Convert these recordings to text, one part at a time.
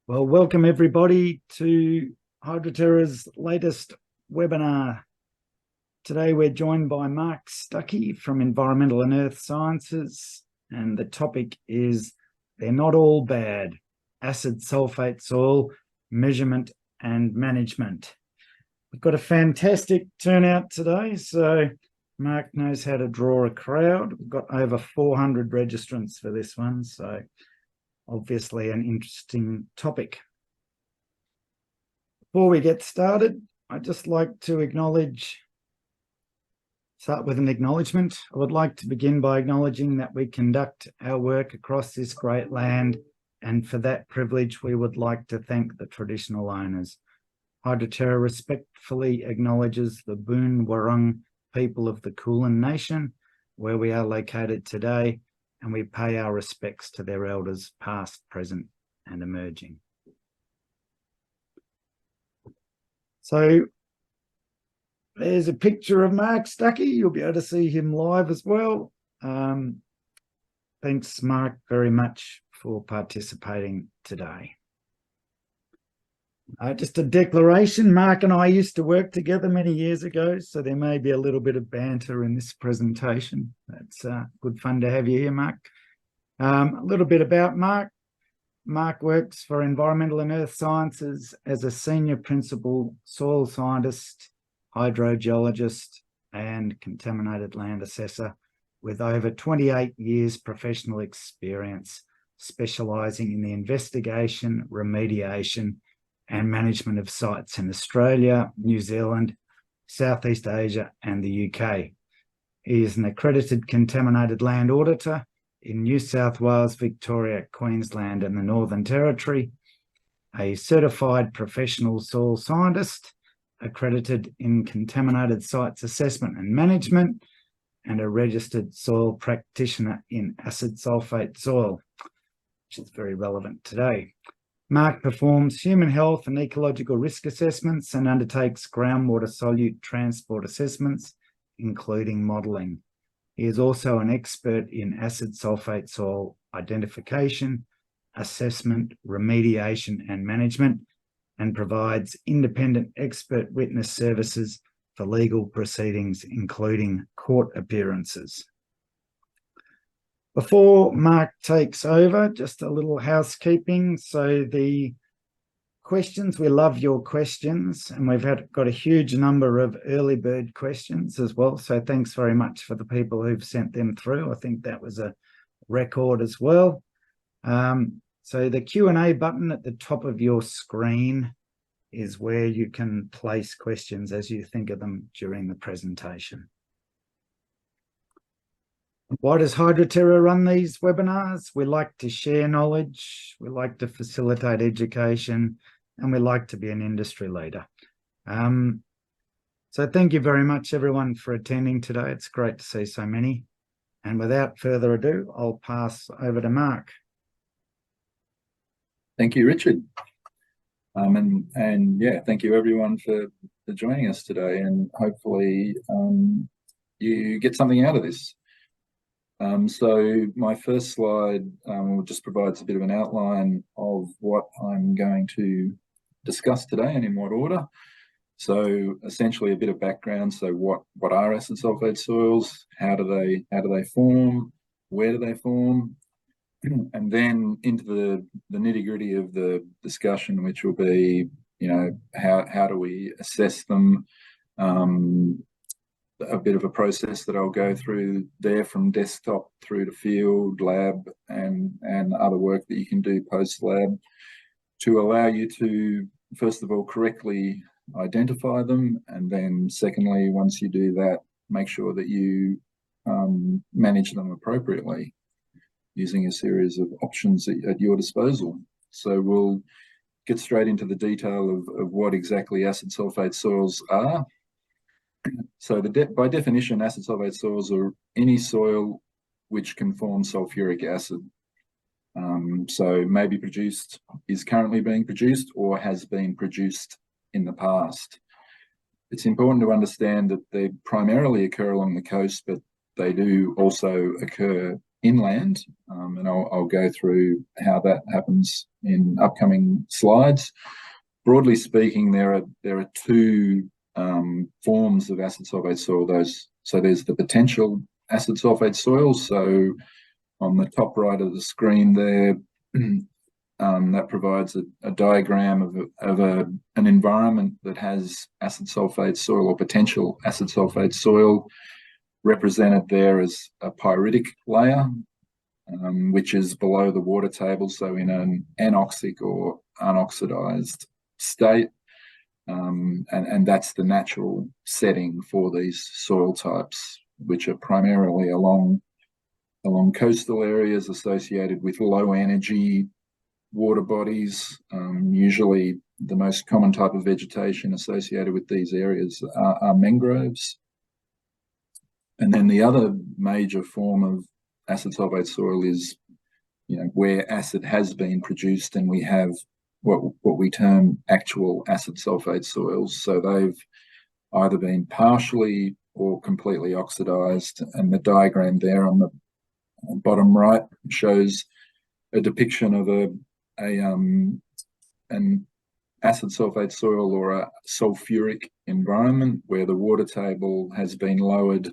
Well, welcome everybody to Hydroterra's latest webinar. Today we're joined by Mark Stuckey from Environmental and Earth Sciences, and the topic is They're Not All Bad, Acid Sulfate Soil Measurement and Management. We've got a fantastic turnout today, so Mark knows how to draw a crowd. We've got over 400 registrants for this one, so obviously an interesting topic. Before we get started, I'd just like to start with an acknowledgement. I would like to begin by acknowledging that we conduct our work across this great land, and for that privilege we would like to thank the traditional owners. Hydroterra respectfully acknowledges the Boon Wurrung people of the Kulin Nation, where we are located today, and we pay our respects to their elders past, present and emerging. So there's a picture of Mark Stuckey. You'll be able to see him live as well. Thanks, Mark, very much for participating today. Just a declaration. Mark and I used to work together many years ago, so there may be a little bit of banter in this presentation. That's good fun to have you here, Mark. A little bit about Mark. Mark works for Environmental and Earth Sciences as a senior principal soil scientist, hydrogeologist and contaminated land assessor with over 28 years professional experience, specialising in the investigation, remediation and management of sites in Australia, New Zealand, Southeast Asia and the UK. He is an accredited contaminated land auditor in New South Wales, Victoria, Queensland and the Northern Territory, a certified professional soil scientist, accredited in contaminated sites assessment and management, and a registered soil practitioner in acid sulfate soil, which is very relevant today. Mark performs human health and ecological risk assessments and undertakes groundwater solute transport assessments, including modelling. He is also an expert in acid sulfate soil identification, assessment, remediation and management, and provides independent expert witness services for legal proceedings, including court appearances. Before Mark takes over, just a little housekeeping. So the questions, we love your questions, and we've got a huge number of early bird questions as well. So thanks very much for the people who've sent them through. I think that was a record as well. So the Q&A button at the top of your screen is where you can place questions as you think of them during the presentation. Why does Hydroterra run these webinars? We like to share knowledge, we like to facilitate education, and we like to be an industry leader. So thank you very much, everyone, for attending today. It's great to see so many. And without further ado, I'll pass over to Mark. Thank you, Richard. And yeah, thank you everyone for joining us today, and hopefully you get something out of this. So my first slide just provides a bit of an outline of what I'm going to discuss today and in what order. So essentially a bit of background. So what are acid sulfate soils? How do they form? Where do they form? And then into the nitty-gritty of the discussion, which will be, you know, how do we assess them? A bit of a process that I'll go through there, from desktop through to field, lab, and other work that you can do post-lab, to allow you to, first of all, correctly identify them, and then secondly, once you do that, make sure that you manage them appropriately using a series of options at your disposal. So we'll get straight into the detail of what exactly acid sulfate soils are. So by definition, acid sulfate soils are any soil which can form sulfuric acid. So may be produced, is currently being produced, or has been produced in the past. It's important to understand that they primarily occur along the coast, but they do also occur inland, and I'll go through how that happens in upcoming slides. Broadly speaking, there are two forms of acid sulfate soil. So there's the potential acid sulfate soil. So on the top right of the screen there, that provides a diagram of an environment that has acid sulfate soil or potential acid sulfate soil, represented there as a pyritic layer, which is below the water table, so in an anoxic or unoxidized state. And that's the natural setting for these soil types, which are primarily along coastal areas associated with low energy water bodies. Usually the most common type of vegetation associated with these areas are mangroves. And then the other major form of acid sulfate soil is, where acid has been produced, and we have what we term actual acid sulfate soils. So they've either been partially or completely oxidized, and the diagram there on the bottom right shows a depiction of an acid sulfate soil or a sulfuric environment where the water table has been lowered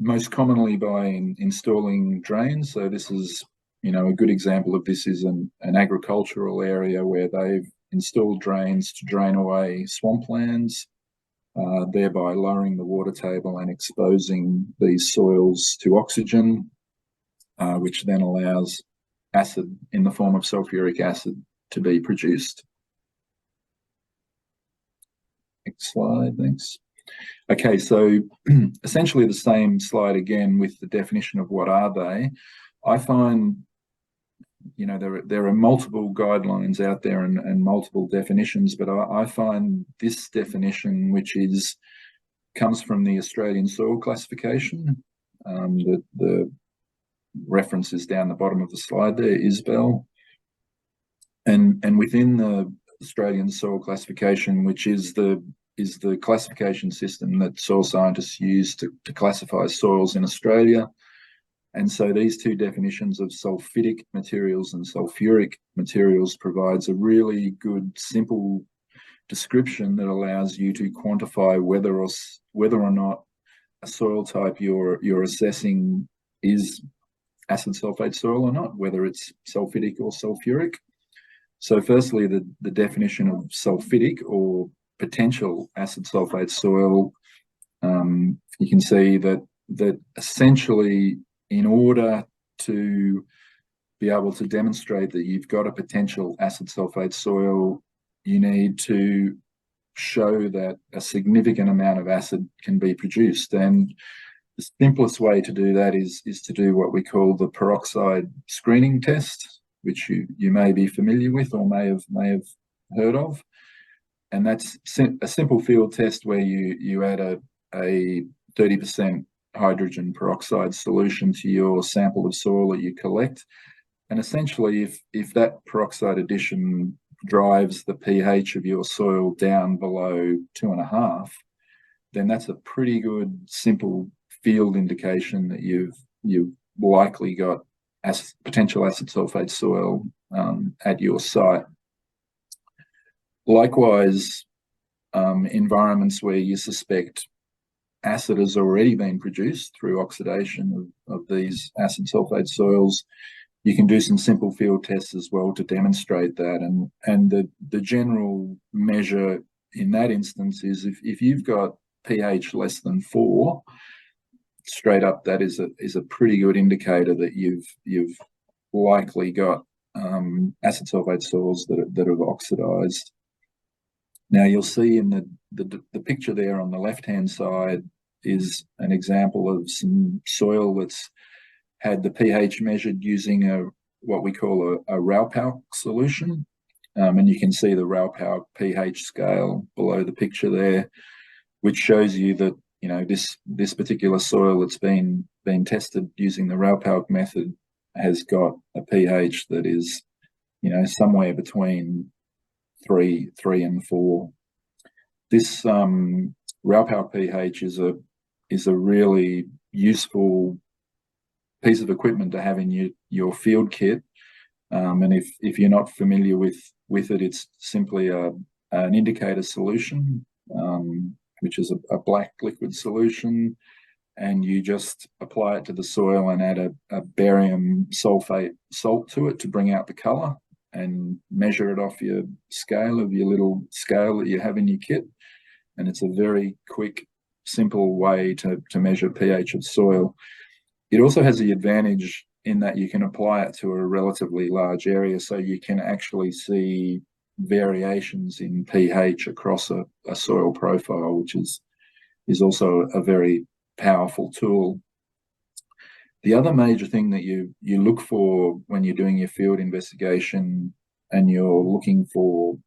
most commonly by installing drains. So this is, a good example of this is an agricultural area where they've installed drains to drain away swamplands, thereby lowering the water table and exposing these soils to oxygen, which then allows acid in the form of sulfuric acid to be produced. Next slide, thanks. Okay, so essentially the same slide again with the definition of what are they. I find, there are multiple guidelines out there and multiple definitions, but I find this definition, which comes from the Australian Soil Classification, the reference is down the bottom of the slide there, ISBEL, and within the Australian Soil Classification, which is the classification system that soil scientists use to classify soils in Australia. And so these two definitions of sulfitic materials and sulfuric materials provides a really good, simple description that allows you to quantify whether or not a soil type you're assessing is acid sulfate soil or not, whether it's sulfitic or sulfuric. So firstly, the definition of sulfitic or potential acid sulfate soil, you can see that essentially, in order to be able to demonstrate that you've got a potential acid sulfate soil, you need to show that a significant amount of acid can be produced. And the simplest way to do that is to do what we call the peroxide screening test, which you may be familiar with or may have heard of. And that's a simple field test where you add a 30% hydrogen peroxide solution to your sample of soil that you collect. And essentially, if that peroxide addition drives the pH of your soil down below 2.5, then that's a pretty good, simple field indication that you've likely got potential acid sulfate soil at your site. Likewise, environments where you suspect acid has already been produced through oxidation of these acid sulfate soils, you can do some simple field tests as well to demonstrate that. And the general measure in that instance is if you've got pH less than 4, straight up that is a pretty good indicator that you've likely got acid sulfate soils that have oxidized. Now you'll see in the picture there on the left-hand side is an example of some soil that's had the pH measured using what we call a Raupauk solution. And you can see the Raupauk pH scale below the picture there, which shows you that, this particular soil that's been tested using the Raupauk method has got a pH that is, somewhere between 3 and 4. This Raupauk pH is a really useful piece of equipment to have in your field kit. And if you're not familiar with it, it's simply an indicator solution, which is a black liquid solution, and you just apply it to the soil and add a barium sulfate salt to it to bring out the color, and measure it off your scale of your little scale that you have in your kit. And it's a very quick, simple way to measure pH of soil. It also has the advantage in that you can apply it to a relatively large area, so you can actually see variations in pH across a soil profile, which is also a very powerful tool. The other major thing that you look for when you're doing your field investigation and you're looking for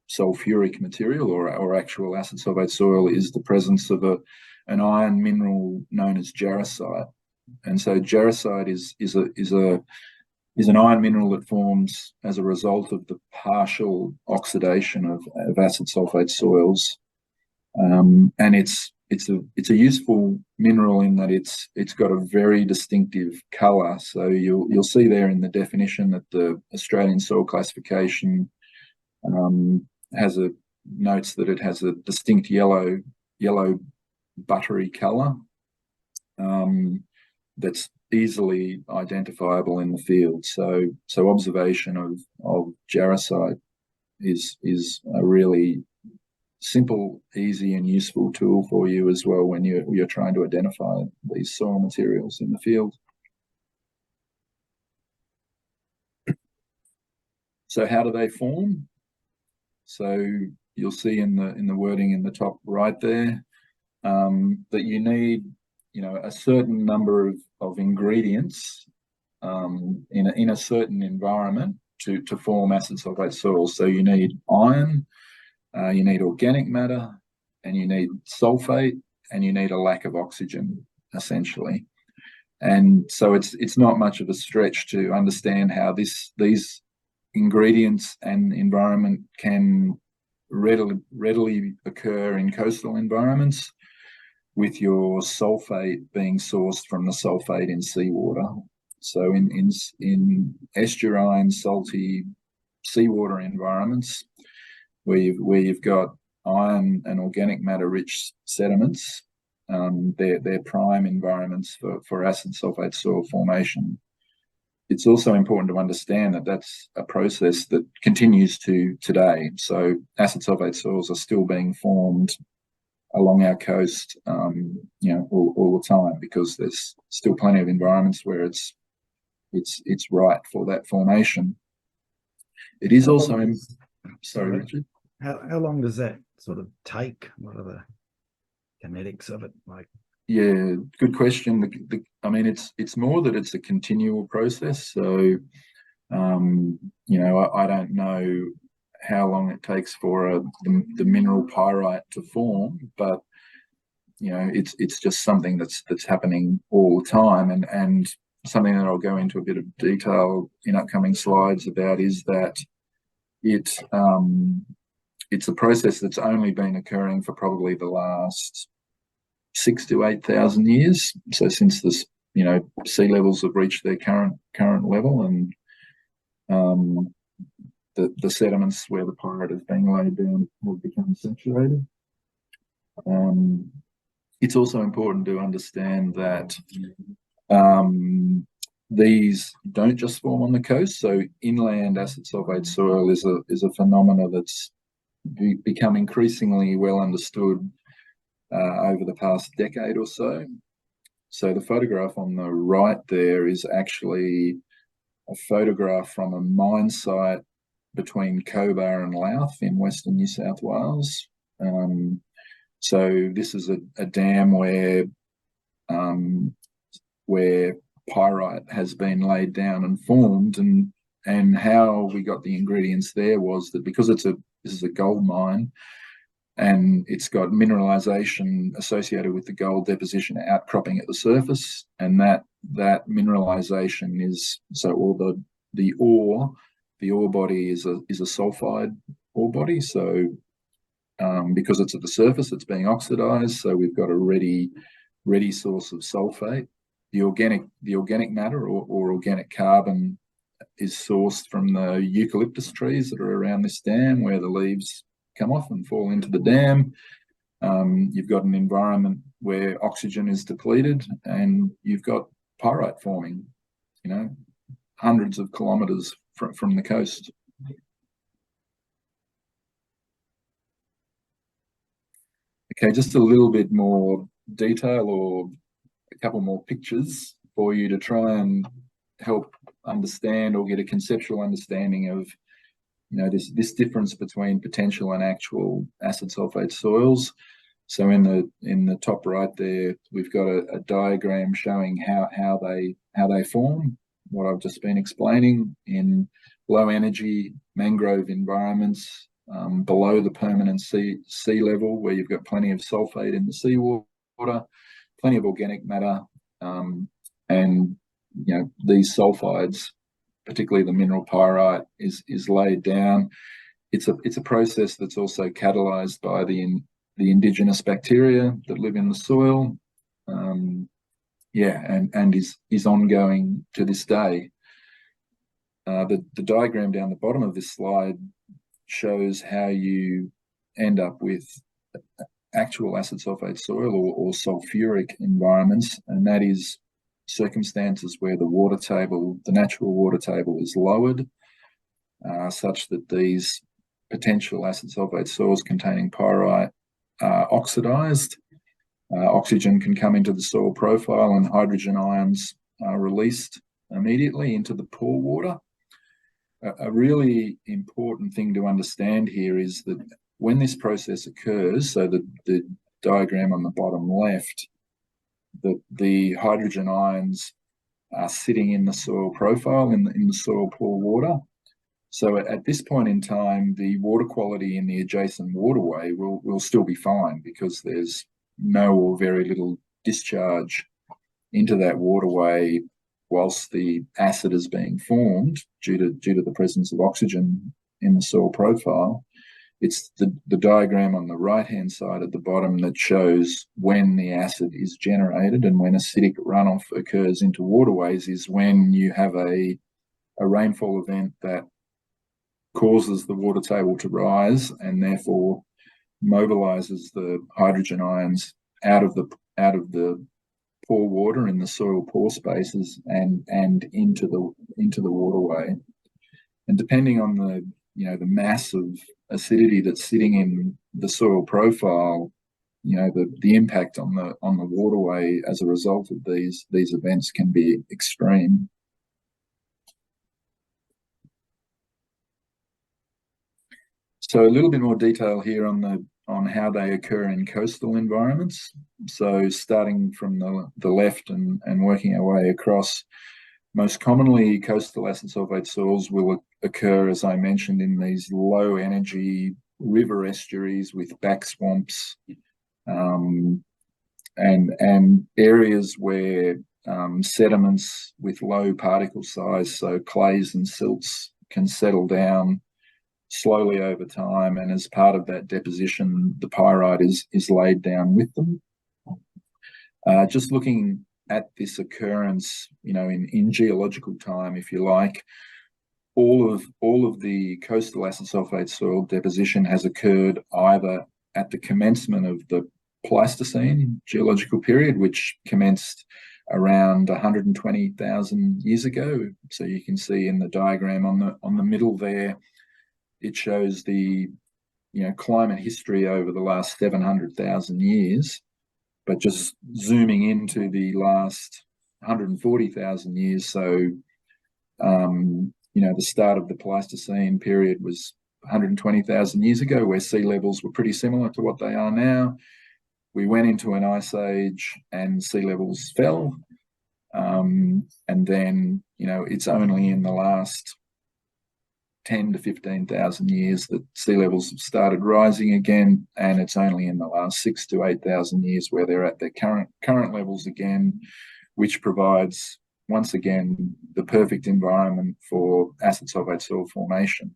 sulfuric material or actual acid sulfate soil is the presence of an iron mineral known as jarosite. And so jarosite is an iron mineral that forms as a result of the partial oxidation of acid sulfate soils, and it's a useful mineral in that it's got a very distinctive colour. So you'll see there in the definition that the Australian Soil Classification notes that it has a distinct yellow buttery colour that's easily identifiable in the field. So observation of jarosite is a really simple, easy, and useful tool for you as well when you're trying to identify these soil materials in the field. So how do they form? So you'll see in the wording in the top right there that you need, a certain number of ingredients in a certain environment to form acid sulfate soils. So you need iron, you need organic matter, and you need sulfate, and you need a lack of oxygen, essentially. And so it's not much of a stretch to understand how these ingredients and environment can readily occur in coastal environments, with your sulfate being sourced from the sulfate in seawater. So in estuarine, salty seawater environments where you've got iron and organic matter rich sediments, they're prime environments for acid sulfate soil formation. It's also important to understand that that's a process that continues to today. So acid sulfate soils are still being formed along our coast, all the time, because there's still plenty of environments where it's right for that formation. It is also sorry, Richard. How long does that sort of take? What are the kinetics of it like? Yeah, good question. I mean, it's more that it's a continual process. So, I don't know how long it takes for the mineral pyrite to form, but it's just something that's happening all the time, and something that I'll go into a bit of detail in upcoming slides about is that it's a process that's only been occurring for probably the last 6,000 to 8,000 years. So since this, sea levels have reached their current level, and the sediments where the pyrite is being laid down have become saturated. It's also important to understand that these don't just form on the coast. So inland acid sulfate soil is a phenomena that's become increasingly well understood over the past decade or so. So the photograph on the right there is actually a photograph from a mine site between Cobar and Louth in Western New South Wales. So this is a dam where pyrite has been laid down and formed, and how we got the ingredients there was that because this is a gold mine, and it's got mineralization associated with the gold deposition outcropping at the surface, and that mineralization is the ore body is a sulfide ore body. So because it's at the surface, it's being oxidized. So we've got a ready source of sulfate, the organic matter or organic carbon is sourced from the eucalyptus trees that are around this dam, where the leaves come off and fall into the dam. You've got an environment where oxygen is depleted, and you've got pyrite forming, hundreds of kilometres from the coast. Okay, just a little bit more detail or a couple more pictures for you to try and help understand or get a conceptual understanding of this difference between potential and actual acid sulfate soils. So in the top right there, we've got a diagram showing how they form, what I've just been explaining, in low energy mangrove environments below the permanent sea level, where you've got plenty of sulfate in the seawater, plenty of organic matter, and these sulfides, particularly the mineral pyrite, is laid down. It's a process that's also catalyzed by the indigenous bacteria that live in the soil, and is ongoing to this day. The diagram down the bottom of this slide shows how you end up with actual acid sulfate soil or sulfuric environments, and that is circumstances where the natural water table is lowered, such that these potential acid sulfate soils containing pyrite are oxidized. Oxygen can come into the soil profile, and hydrogen ions are released immediately into the pore water. A really important thing to understand here is that when this process occurs, so the diagram on the bottom left, the hydrogen ions are sitting in the soil profile, in the soil pore water. So at this point in time, the water quality in the adjacent waterway will still be fine, because there's no or very little discharge into that waterway whilst the acid is being formed due to the presence of oxygen in the soil profile. It's the diagram on the right-hand side at the bottom that shows when the acid is generated and when acidic runoff occurs into waterways, is when you have a rainfall event that causes the water table to rise and therefore mobilizes the hydrogen ions out of the pore water in the soil pore spaces and into the waterway. And depending on the mass of acidity that's sitting in the soil profile, the impact on the waterway as a result of these events can be extreme. So a little bit more detail here on how they occur in coastal environments. So starting from the left and working our way across, most commonly coastal acid sulfate soils will occur, as I mentioned, in these low energy river estuaries with back swamps, and areas where sediments with low particle size, so clays and silts, can settle down slowly over time, and as part of that deposition, the pyrite is laid down with them. Just looking at this occurrence, in geological time, if you like, all of the coastal acid sulfate soil deposition has occurred either at the commencement of the Pleistocene geological period, which commenced around 120,000 years ago. So you can see in the diagram on the middle there, it shows the climate history over the last 700,000 years. But just zooming into the last 140,000 years, so the start of the Pleistocene period was 120,000 years ago, where sea levels were pretty similar to what they are now. We went into an ice age and sea levels fell, and then it's only in the last 10 to 15,000 years that sea levels have started rising again, and it's only in the last 6,000 to 8,000 years where they're at their current levels again, which provides, once again, the perfect environment for acid sulfate soil formation.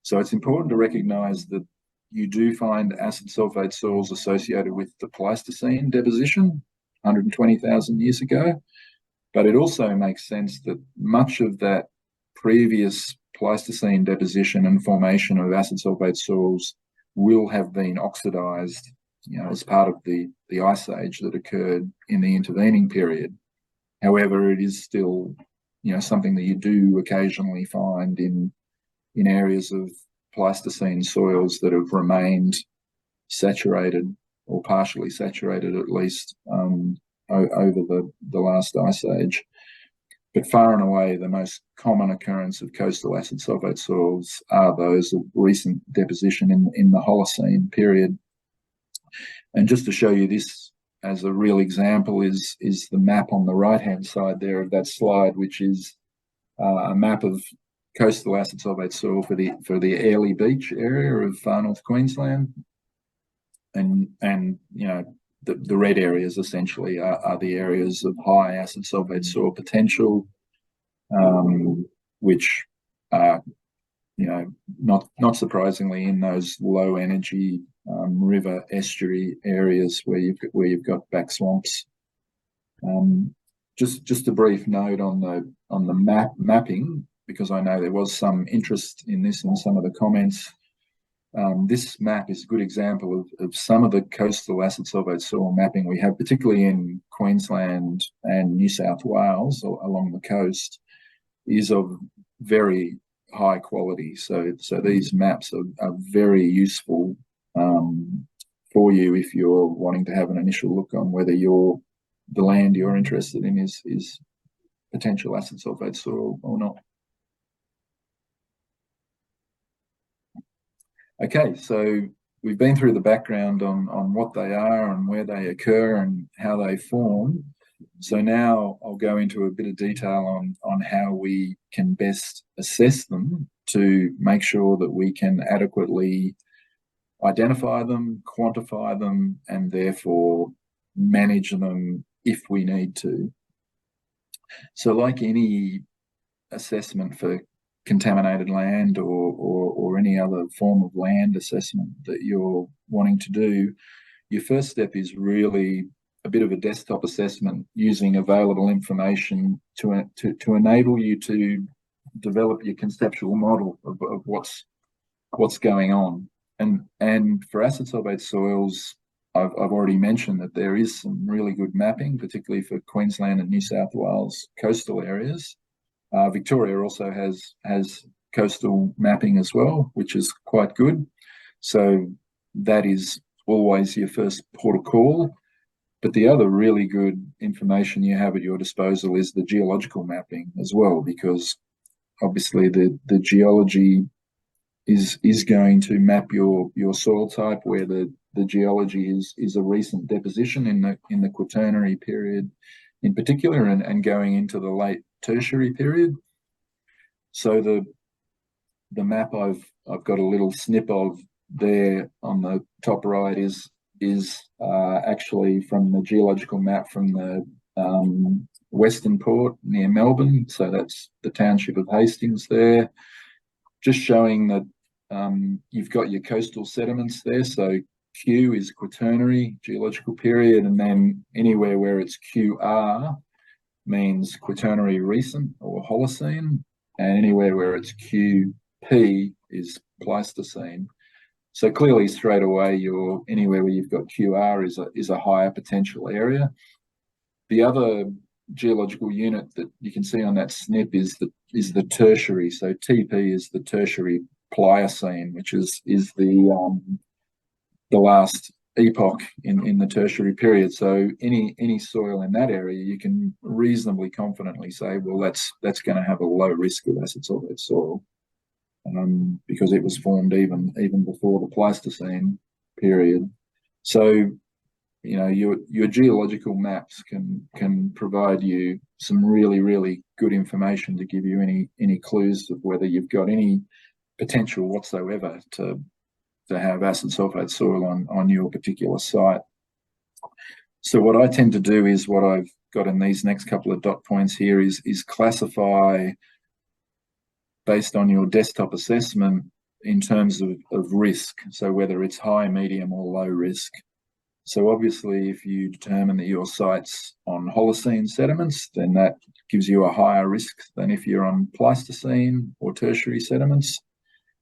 So it's important to recognise that you do find acid sulfate soils associated with the Pleistocene deposition 120,000 years ago, But it also makes sense that much of that previous Pleistocene deposition and formation of acid sulfate soils will have been oxidized, as part of the ice age that occurred in the intervening period. However, it is still, something that you do occasionally find in areas of Pleistocene soils that have remained saturated or partially saturated, at least, over the last ice age. But far and away, the most common occurrence of coastal acid sulfate soils are those of recent deposition in the Holocene period. And just to show you this as a real example is the map on the right-hand side there of that slide, which is a map of coastal acid sulfate soil for the Airlie Beach area of far north Queensland. And the red areas essentially are the areas of high acid sulfate soil potential, which are, not surprisingly in those low energy river estuary areas where you've got back swamps. Just a brief note on the mapping, because I know there was some interest in this in some of the comments. This map is a good example of some of the coastal acid sulfate soil mapping we have, particularly in Queensland and New South Wales along the coast, is of very high quality. So these maps are very useful for you if you're wanting to have an initial look on whether the land you're interested in is potential acid sulfate soil or not. Okay, so we've been through the background on what they are and where they occur and how they form. So now I'll go into a bit of detail on how we can best assess them to make sure that we can adequately identify them, quantify them, and therefore manage them if we need to. So like any assessment for contaminated land or any other form of land assessment that you're wanting to do, your first step is really a bit of a desktop assessment using available information to enable you to develop your conceptual model of what's going on. And for acid sulfate soils, I've already mentioned that there is some really good mapping, particularly for Queensland and New South Wales coastal areas. Victoria also has coastal mapping as well, which is quite good. So that is always your first port of call. But the other really good information you have at your disposal is the geological mapping as well, because obviously the geology is going to map your soil type, where the geology is a recent deposition in the Quaternary period in particular, and going into the late Tertiary period. So the map I've got a little snip of there on the top right is actually from the geological map from the Western Port near Melbourne. So that's the township of Hastings there, just showing that you've got your coastal sediments there. So Q is Quaternary geological period, and then anywhere where it's QR means Quaternary recent or Holocene, and anywhere where it's QP is Pleistocene. So clearly straight away anywhere where you've got QR is a higher potential area. The other geological unit that you can see on that snip is the Tertiary. So TP is the Tertiary Pliocene, which is the last epoch in the Tertiary period. So any soil in that area, you can reasonably confidently say, well, that's going to have a low risk of acid sulfate soil, because it was formed even before the Pleistocene period. So your geological maps can provide you some really, really good information to give you any clues of whether you've got any potential whatsoever to have acid sulfate soil on your particular site. So what I tend to do is, what I've got in these next couple of dot points here is classify based on your desktop assessment in terms of risk. So whether it's high, medium or low risk. So obviously, if you determine that your site's on Holocene sediments, then that gives you a higher risk than if you're on Pleistocene or tertiary sediments.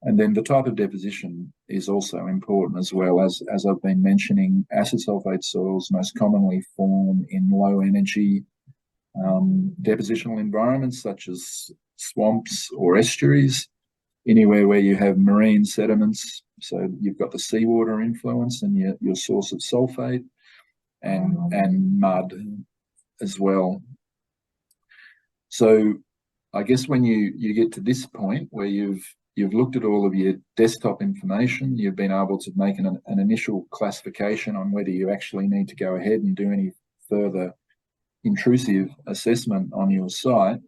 And then the type of deposition is also important as well. As I've been mentioning, acid sulfate soils most commonly form in low energy depositional environments such as swamps or estuaries, anywhere where you have marine sediments. So you've got the seawater influence and your source of sulfate, and mud as well. So I guess when you get to this point where you've looked at all of your desktop information, you've been able to make an initial classification on whether you actually need to go ahead and do any further intrusive assessment on your site.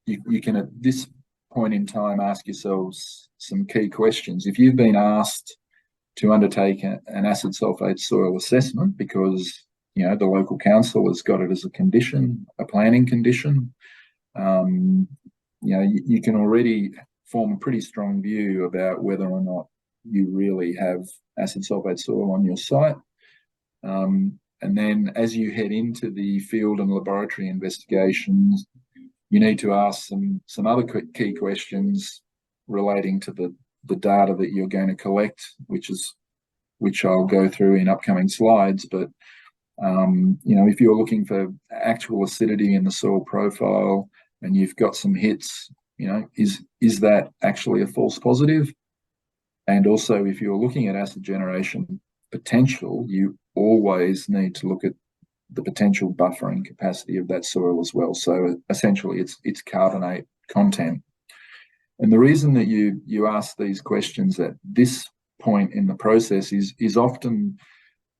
You can at this point in time ask yourselves some key questions. If you've been asked to undertake an acid sulfate soil assessment because the local council has got it as a condition, a planning condition, you can already form a pretty strong view about whether or not you really have acid sulfate soil on your site. And then as you head into the field and laboratory investigations, you need to ask some other key questions relating to the data that you're going to collect, which I'll go through in upcoming slides. But if you're looking for actual acidity in the soil profile and you've got some hits, is that actually a false positive? And also, if you're looking at acid generation potential, you always need to look at the potential buffering capacity of that soil as well. So essentially, it's carbonate content. And the reason that you ask these questions at this point in the process is often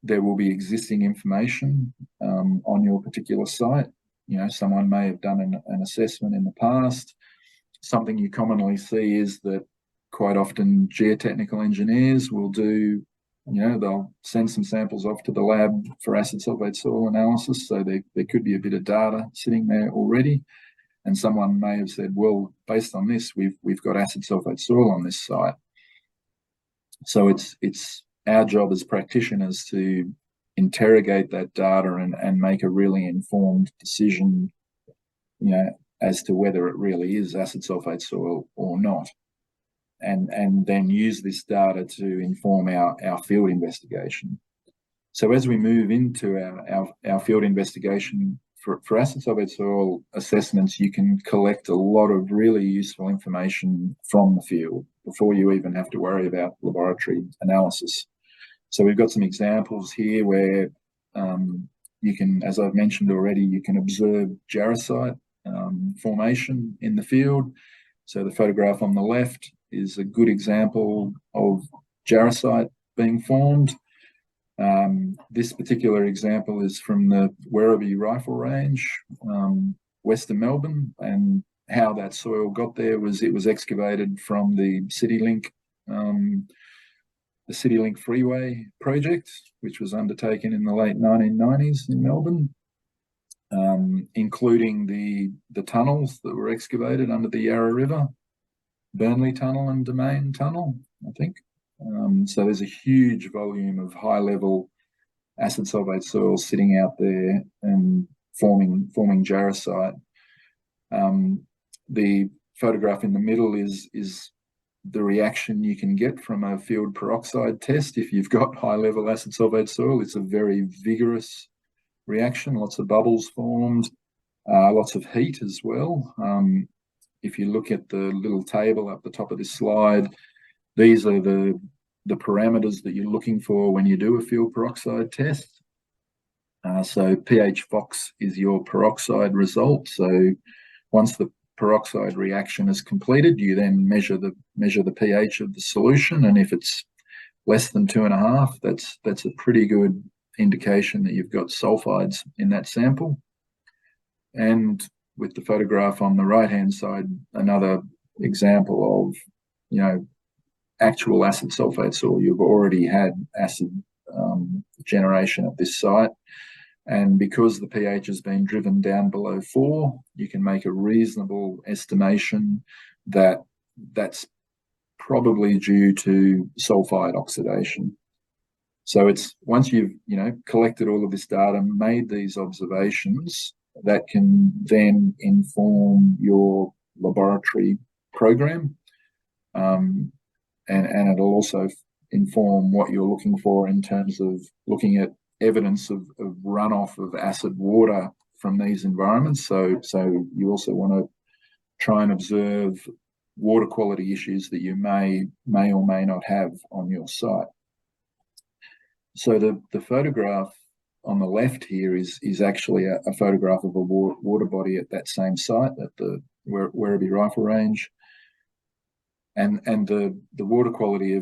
there will be existing information on your particular site. Someone may have done an assessment in the past. Something you commonly see is that quite often geotechnical engineers will do, they'll send some samples off to the lab for acid sulfate soil analysis. So there could be a bit of data sitting there already. And someone may have said, well, based on this, we've got acid sulfate soil on this site. So it's our job as practitioners to interrogate that data and make a really informed decision, as to whether it really is acid sulfate soil or not. And then use this data to inform our field investigation. So as we move into our field investigation for acid sulfate soil assessments, you can collect a lot of really useful information from the field before you even have to worry about laboratory analysis. So we've got some examples here where you can, as I've mentioned already, you can observe jarosite formation in the field. So the photograph on the left is a good example of jarosite being formed. This particular example is from the Werribee Rifle Range, western Melbourne, and how that soil got there was it was excavated from the CityLink Freeway project, which was undertaken in the late 1990s in Melbourne, including the tunnels that were excavated under the Yarra River, Burnley Tunnel and Domain Tunnel, I think. So there's a huge volume of high-level acid sulfate soil sitting out there and forming jarosite. The photograph in the middle is the reaction you can get from a field peroxide test. If you've got high-level acid sulfate soil, it's a very vigorous reaction, lots of bubbles formed, lots of heat as well. If you look at the little table up the top of this slide, these are the parameters that you're looking for when you do a field peroxide test. So pH Fox is your peroxide result. So once the peroxide reaction is completed, you then measure the pH of the solution, and if it's less than 2.5, that's a pretty good indication that you've got sulfides in that sample. And with the photograph on the right-hand side, another example of, actual acid sulfate soil. You've already had acid generation at this site. And because the pH has been driven down below 4, you can make a reasonable estimation that that's probably due to sulfide oxidation. So it's once you've collected all of this data, made these observations, that can then inform your laboratory program, and it'll also inform what you're looking for in terms of looking at evidence of runoff of acid water from these environments. So you also want to try and observe water quality issues that you may or may not have on your site. So the photograph on the left here is actually a photograph of a water body at that same site, at the Werribee Rifle Range, and the water quality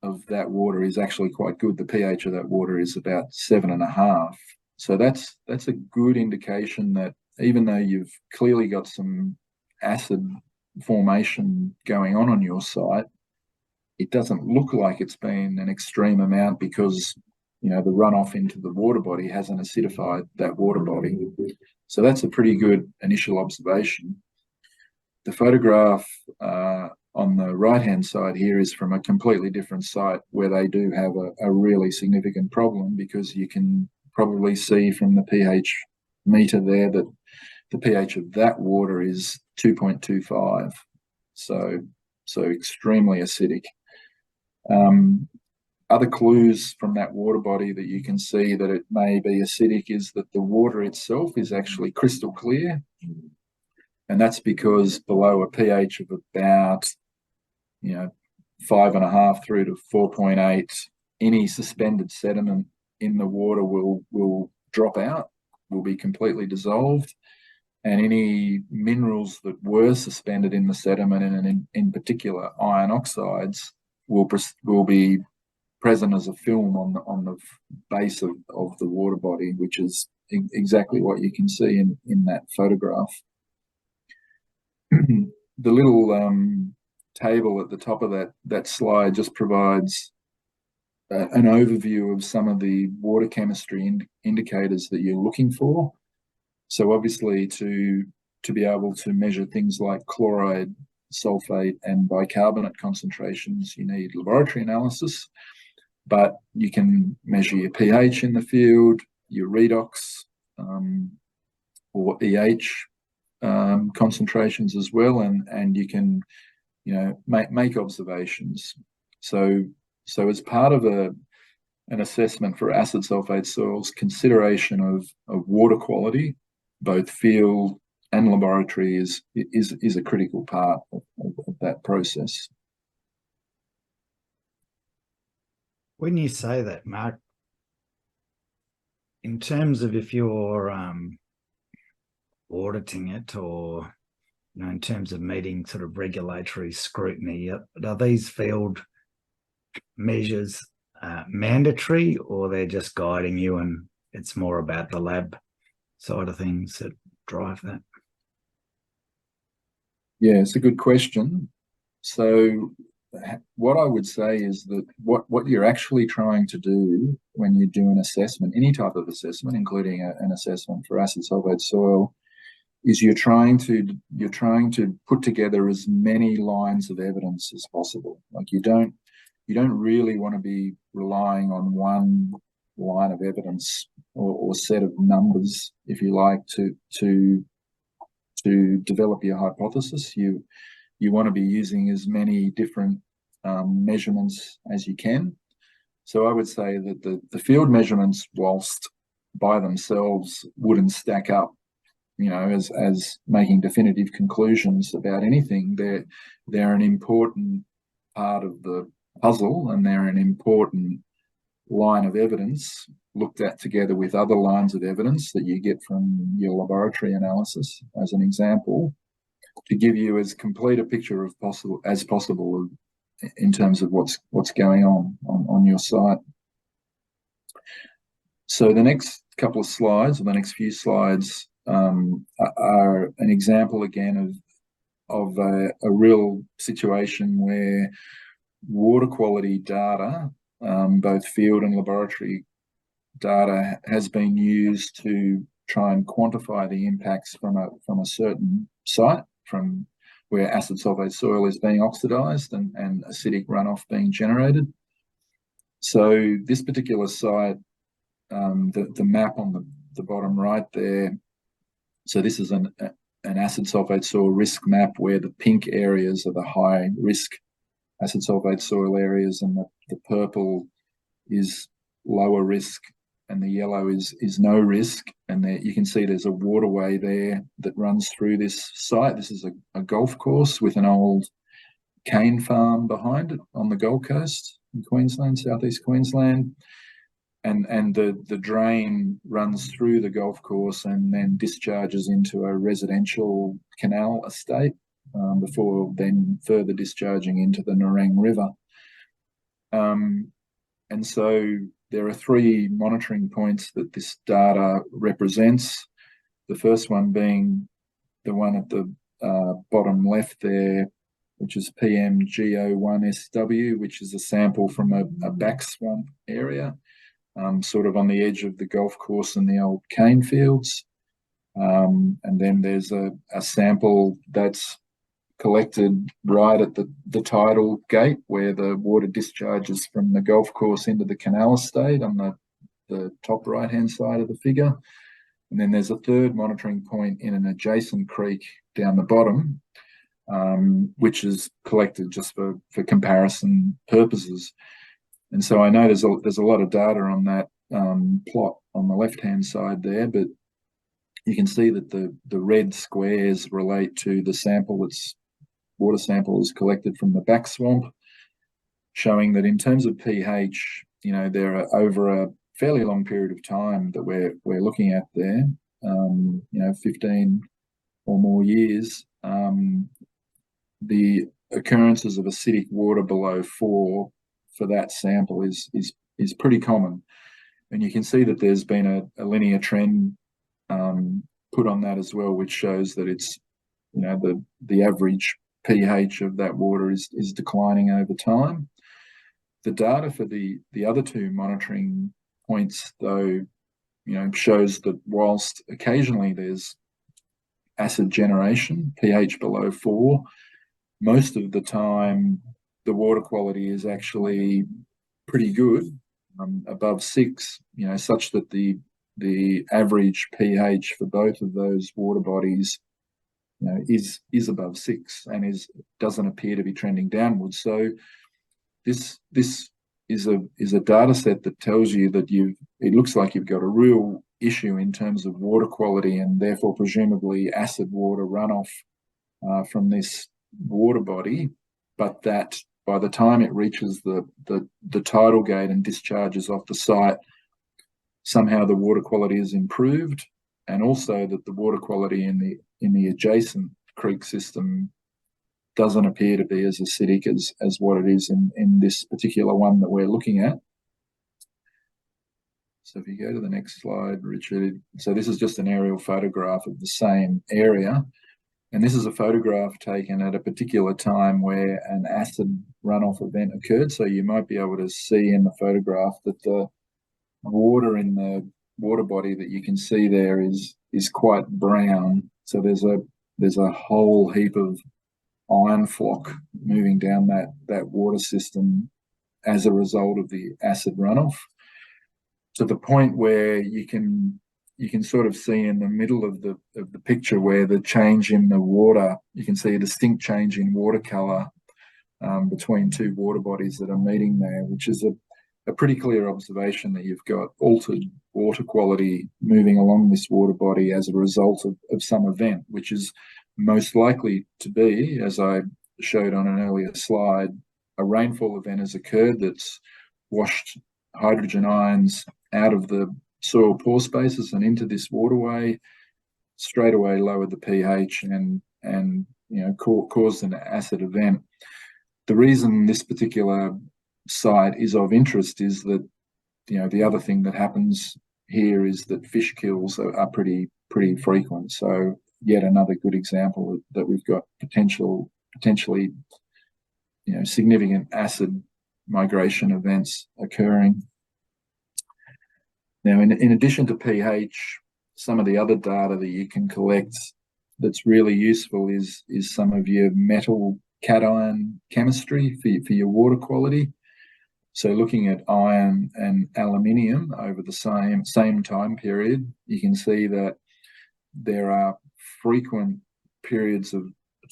of that water is actually quite good. The pH of that water is about 7.5. So that's a good indication that even though you've clearly got some acid formation going on your site, it doesn't look like it's been an extreme amount because the runoff into the water body hasn't acidified that water body. So that's a pretty good initial observation. The photograph on the right-hand side here is from a completely different site where they do have a really significant problem, because you can probably see from the pH meter there that the pH of that water is 2.25, so extremely acidic. Other clues from that water body that you can see that it may be acidic is that the water itself is actually crystal clear, and that's because below a pH of about 5.5 through to 4.8, any suspended sediment in the water will drop out, will be completely dissolved, and any minerals that were suspended in the sediment, and in particular iron oxides, will be present as a film on the base of the water body, which is exactly what you can see in that photograph. The little table at the top of that slide just provides an overview of some of the water chemistry indicators that you're looking for. So obviously to be able to measure things like chloride, sulfate, and bicarbonate concentrations, you need laboratory analysis, but you can measure your pH in the field, your redox or EH concentrations as well, and you can make observations. So as part of an assessment for acid sulfate soils, consideration of water quality, both field and laboratory, is a critical part of that process. When you say that, Mark, in terms of if you're auditing it, or in terms of meeting sort of regulatory scrutiny, are these field measures mandatory, or they're just guiding you and it's more about the lab side of things that drive that? Yeah, it's a good question. So what I would say is that what you're actually trying to do when you do an assessment, any type of assessment, including an assessment for acid sulfate soil, is you're trying to put together as many lines of evidence as possible. Like you don't really want to be relying on one line of evidence or set of numbers, if you like, to develop your hypothesis. You want to be using as many different measurements as you can. So I would say that the field measurements, whilst by themselves wouldn't stack up, as making definitive conclusions about anything, they're an important part of the puzzle, and they're an important line of evidence looked at together with other lines of evidence that you get from your laboratory analysis, as an example, to give you as complete a picture as possible in terms of what's going on your site. So the next couple of slides, or the next few slides, are an example again of a real situation where water quality data, both field and laboratory data, has been used to try and quantify the impacts from a certain site, from where acid sulfate soil is being oxidized and acidic runoff being generated. So this particular site, the map on the bottom right there, so this is an acid sulfate soil risk map where the pink areas are the high risk acid sulfate soil areas, and the purple is lower risk, and the yellow is no risk. And there you can see there's a waterway there that runs through this site. This is a golf course with an old cane farm behind it on the Gold Coast in Queensland, southeast Queensland. And the drain runs through the golf course and then discharges into a residential canal estate before then further discharging into the Nerang River. And so there are 3 monitoring points that this data represents. The first one being the one at the bottom left there, which is PMGO1SW, which is a sample from a back swamp area, sort of on the edge of the golf course and the old cane fields. And then there's a sample that's collected right at the tidal gate where the water discharges from the golf course into the canal estate on the top right-hand side of the figure. And then there's a third monitoring point in an adjacent creek down the bottom, which is collected just for comparison purposes. And so I know there's a lot of data on that plot on the left-hand side there, but you can see that the red squares relate to the sample water sample is collected from the back swamp, showing that in terms of pH, there are over a fairly long period of time that we're looking at there, 15 or more years, the occurrences of acidic water below 4 for that sample is pretty common. And you can see that there's been a linear trend put on that as well, which shows that it's, the average pH of that water is declining over time. The data for the other 2 monitoring points, though, shows that whilst occasionally there's acid generation, pH below 4, most of the time the water quality is actually pretty good, above 6, such that the average pH for both of those water bodies is above 6 and doesn't appear to be trending downwards. So this is a data set that tells you that it looks like you've got a real issue in terms of water quality, and therefore presumably acid water runoff from this water body, but that by the time it reaches the tidal gate and discharges off the site, somehow the water quality is improved, and also that the water quality in the adjacent creek system doesn't appear to be as acidic as what it is in this particular one that we're looking at. So if you go to the next slide, Richard. So this is just an aerial photograph of the same area. And this is a photograph taken at a particular time where an acid runoff event occurred. So you might be able to see in the photograph that the water in the water body that you can see there is quite brown. So there's a whole heap of iron flock moving down that water system as a result of the acid runoff, to the point where you can sort of see in the middle of the picture where the change in the water, you can see a distinct change in water color between 2 water bodies that are meeting there, which is a pretty clear observation that you've got altered water quality moving along this water body as a result of some event, which is most likely to be, as I showed on an earlier slide, a rainfall event has occurred that's washed hydrogen ions out of the soil pore spaces and into this waterway, straight away lowered the pH and caused an acid event. The reason this particular site is of interest is that the other thing that happens here is that fish kills are pretty frequent. So yet another good example that we've got potentially significant acid migration events occurring. Now, in addition to pH, some of the other data that you can collect that's really useful is some of your metal cation chemistry for your water quality. So looking at iron and aluminium over the same time period, you can see that there are frequent periods of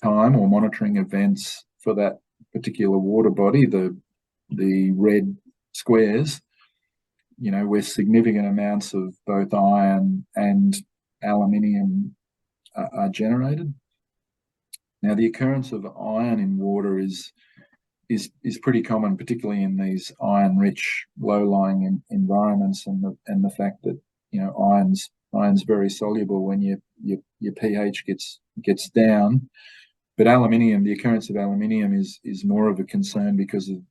time or monitoring events for that particular water body, the red squares, where significant amounts of both iron and aluminium are generated. Now, the occurrence of iron in water is pretty common, particularly in these iron-rich, low-lying environments, and the fact that iron's very soluble when your pH gets down. But aluminium, the occurrence of aluminium is more of a concern because of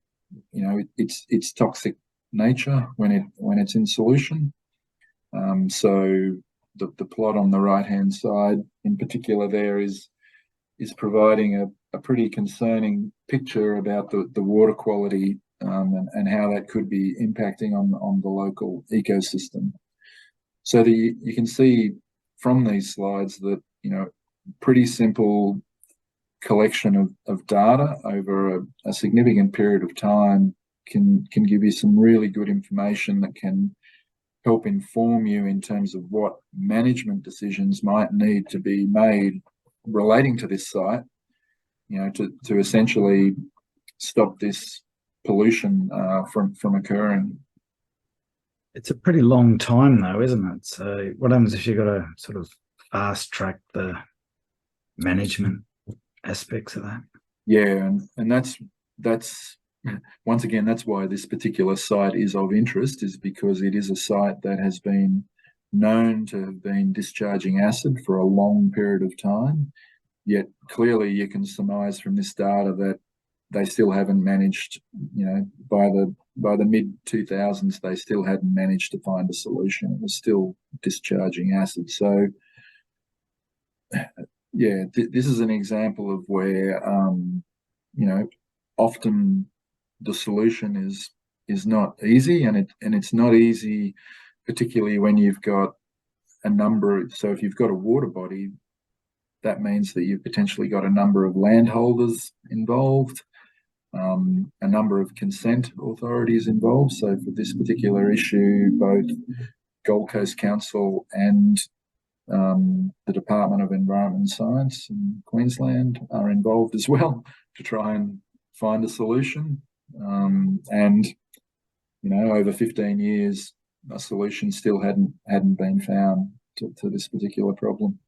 its toxic nature when it's in solution. So the plot on the right-hand side, in particular, there is providing a pretty concerning picture about the water quality and how that could be impacting on the local ecosystem. So you can see from these slides that pretty simple collection of data over a significant period of time can give you some really good information that can help inform you in terms of what management decisions might need to be made relating to this site, to essentially stop this pollution from occurring. It's a pretty long time though, isn't it? So what happens if you've got to sort of fast track the management aspects of that? Yeah, and that's once again, that's why this particular site is of interest, is because it is a site that has been known to have been discharging acid for a long period of time. Yet clearly you can surmise from this data that they still haven't managed, by the mid-2000s, they still hadn't managed to find a solution. It was still discharging acid. So, yeah, this is an example of where, often the solution is not easy, and it's not easy, particularly when you've got a number. So if you've got a water body, that means that you've potentially got a number of landholders involved, a number of consent authorities involved. So for this particular issue, both Gold Coast Council and the Department of Environment and Science in Queensland are involved as well to try and find a solution. And over 15 years, a solution still hadn't been found to this particular problem.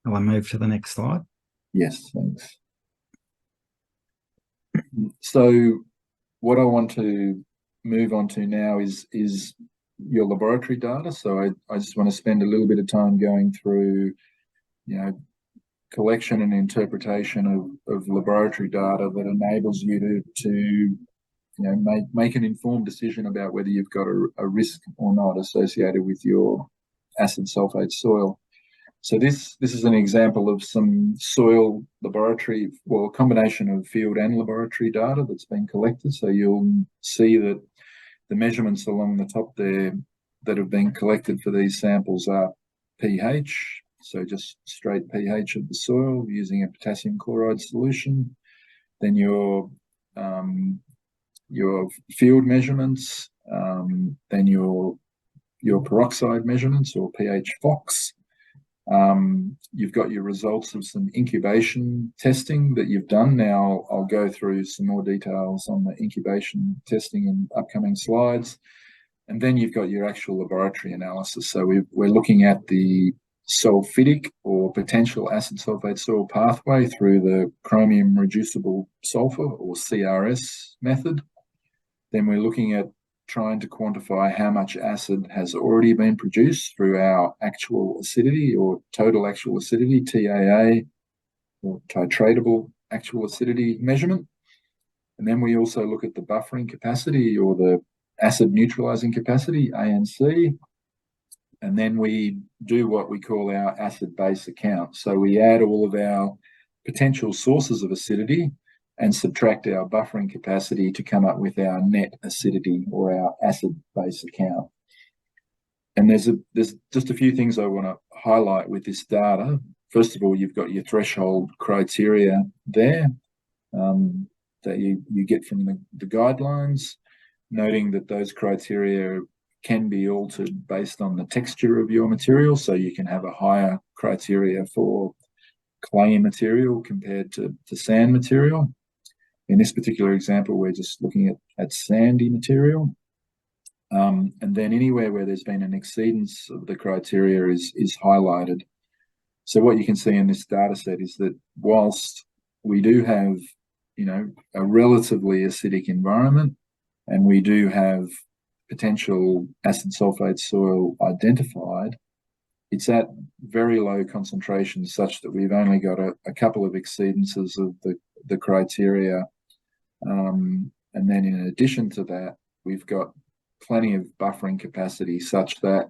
Will I move to the next slide? Yes, thanks. So what I want to move on to now is your laboratory data. So I just want to spend a little bit of time going through, collection and interpretation of laboratory data that enables you to make an informed decision about whether you've got a risk or not associated with your acid sulfate soil. So this is an example of some soil laboratory, well, a combination of field and laboratory data that's been collected. So you'll see that the measurements along the top there that have been collected for these samples are pH, so just straight pH of the soil using a potassium chloride solution. Then your field measurements, then your peroxide measurements, or pH FOX. You've got your results of some incubation testing that you've done. Now I'll go through some more details on the incubation testing in upcoming slides. And then you've got your actual laboratory analysis. So we're looking at the sulfidic or potential acid sulfate soil pathway through the chromium reducible sulfur, or CRS method. Then we're looking at trying to quantify how much acid has already been produced through our actual acidity, or total actual acidity, TAA, or titratable actual acidity measurement. And then we also look at the buffering capacity, or the acid neutralizing capacity, ANC. And then we do what we call our acid base account. So we add all of our potential sources of acidity and subtract our buffering capacity to come up with our net acidity, or our acid base account. And there's just a few things I want to highlight with this data. First of all, you've got your threshold criteria there. The you get from the guidelines, noting that those criteria can be altered based on the texture of your material. So you can have a higher criteria for clay material compared to sand material. In this particular example, we're just looking at sandy material. And then anywhere where there's been an exceedance of the criteria is highlighted. So what you can see in this data set is that whilst we do have, a relatively acidic environment, and we do have potential acid sulfate soil identified, it's at very low concentrations such that we've only got a couple of exceedances of the criteria. And then in addition to that, we've got plenty of buffering capacity such that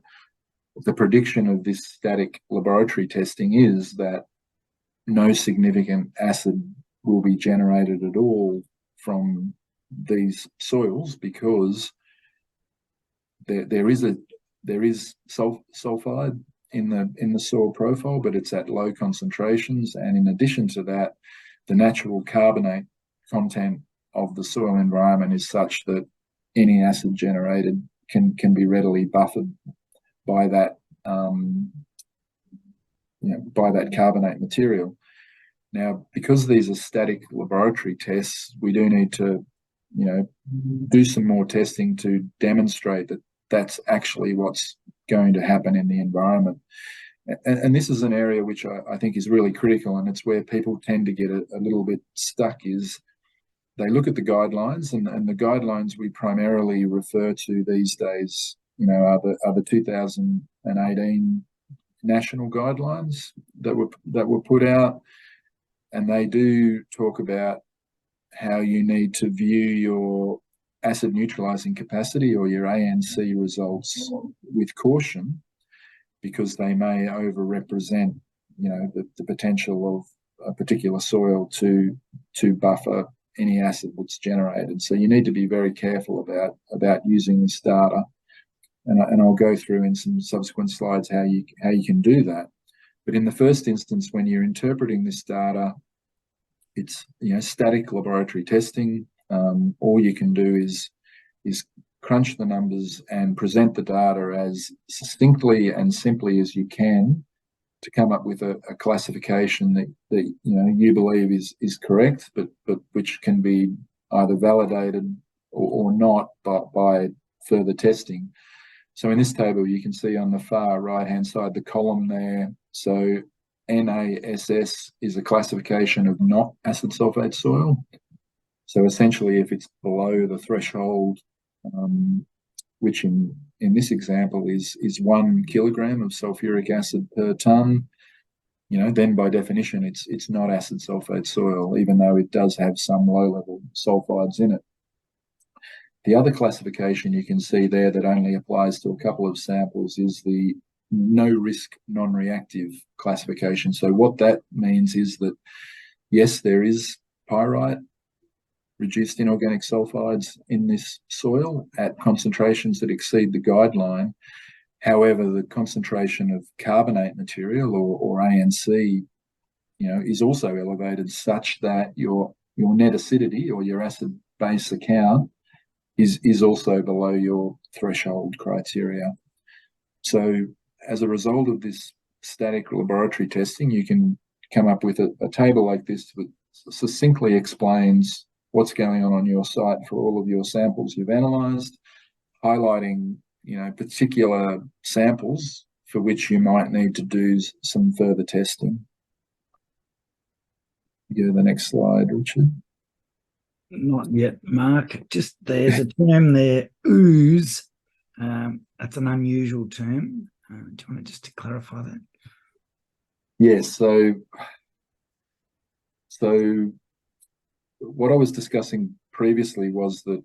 the prediction of this static laboratory testing is that no significant acid will be generated at all from these soils, because there is sulfide in the soil profile, but it's at low concentrations. And in addition to that, the natural carbonate content of the soil environment is such that any acid generated can be readily buffered by that by that carbonate material. Now, because these are static laboratory tests, we do need to do some more testing to demonstrate that that's actually what's going to happen in the environment. And this is an area which I think is really critical, and it's where people tend to get a little bit stuck, is they look at the guidelines, and the guidelines we primarily refer to these days, are the 2018 national guidelines that were put out, and they do talk about how you need to view your acid neutralizing capacity, or your ANC results, with caution, because they may overrepresent, the potential of a particular soil to buffer any acid that's generated. So you need to be very careful about using this data, and I'll go through in some subsequent slides how you can do that. But in the first instance, when you're interpreting this data, it's static laboratory testing. All you can do is crunch the numbers and present the data as succinctly and simply as you can to come up with a classification that you believe is correct, but which can be either validated or not by further testing. So in this table, you can see on the far right-hand side the column there. So NASS is a classification of not acid sulfate soil. So essentially, if it's below the threshold, which in this example is 1 kilogram of sulfuric acid per tonne, then by definition it's not acid sulfate soil, even though it does have some low-level sulfides in it. The other classification you can see there that only applies to a couple of samples is the no-risk non-reactive classification. So what that means is that, yes, there is pyrite, reduced inorganic sulfides, in this soil at concentrations that exceed the guideline. However, the concentration of carbonate material, or ANC, is also elevated, such that your net acidity, or your acid base account, is also below your threshold criteria. So as a result of this static laboratory testing, you can come up with a table like this that succinctly explains what's going on your site for all of your samples you've analysed, highlighting particular samples for which you might need to do some further testing. Go to the next slide, Richard. Not yet, Mark. Just there's a term there, ooze. That's an unusual term. Do you want to just to clarify that? Yes. So what I was discussing previously was that,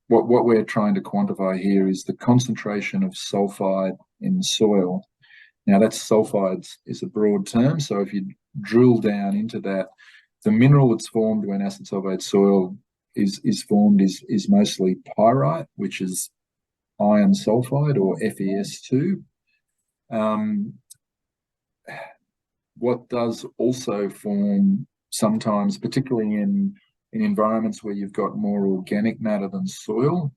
what we're trying to quantify here is the concentration of sulfide in the soil. Now, that's sulfides is a broad term. So if you drill down into that, the mineral that's formed when acid sulfate soil is formed is mostly pyrite, which is iron sulfide, or FeS2. What does also form sometimes, particularly in in environments where you've got more organic matter than soil,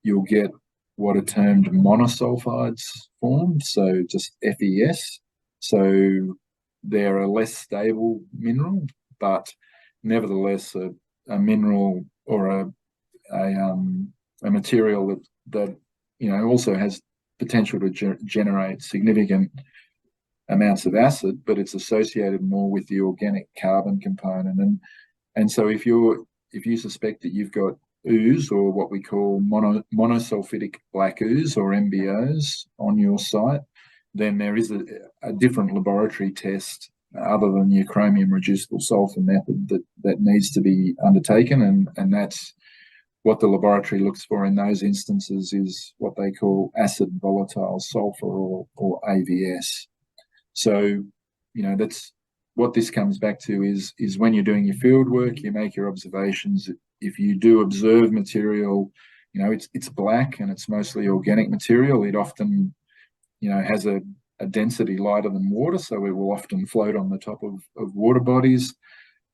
you'll get what are termed monosulfides formed, so just FeS. So they're a less stable mineral, but nevertheless a mineral or a material that also has potential to generate significant amounts of acid, but it's associated more with the organic carbon component. And so if you suspect that you've got ooze, or what we call monosulfidic black ooze, or MBOs, on your site, then there is a different laboratory test other than your chromium reducible sulfur method that needs to be undertaken, and that's what the laboratory looks for in those instances is what they call acid volatile sulfur, or AVS. So, that's what this comes back to is when you're doing your field work, you make your observations. If you do observe material, it's black and it's mostly organic material, it often, has a density lighter than water, so it will often float on the top of water bodies.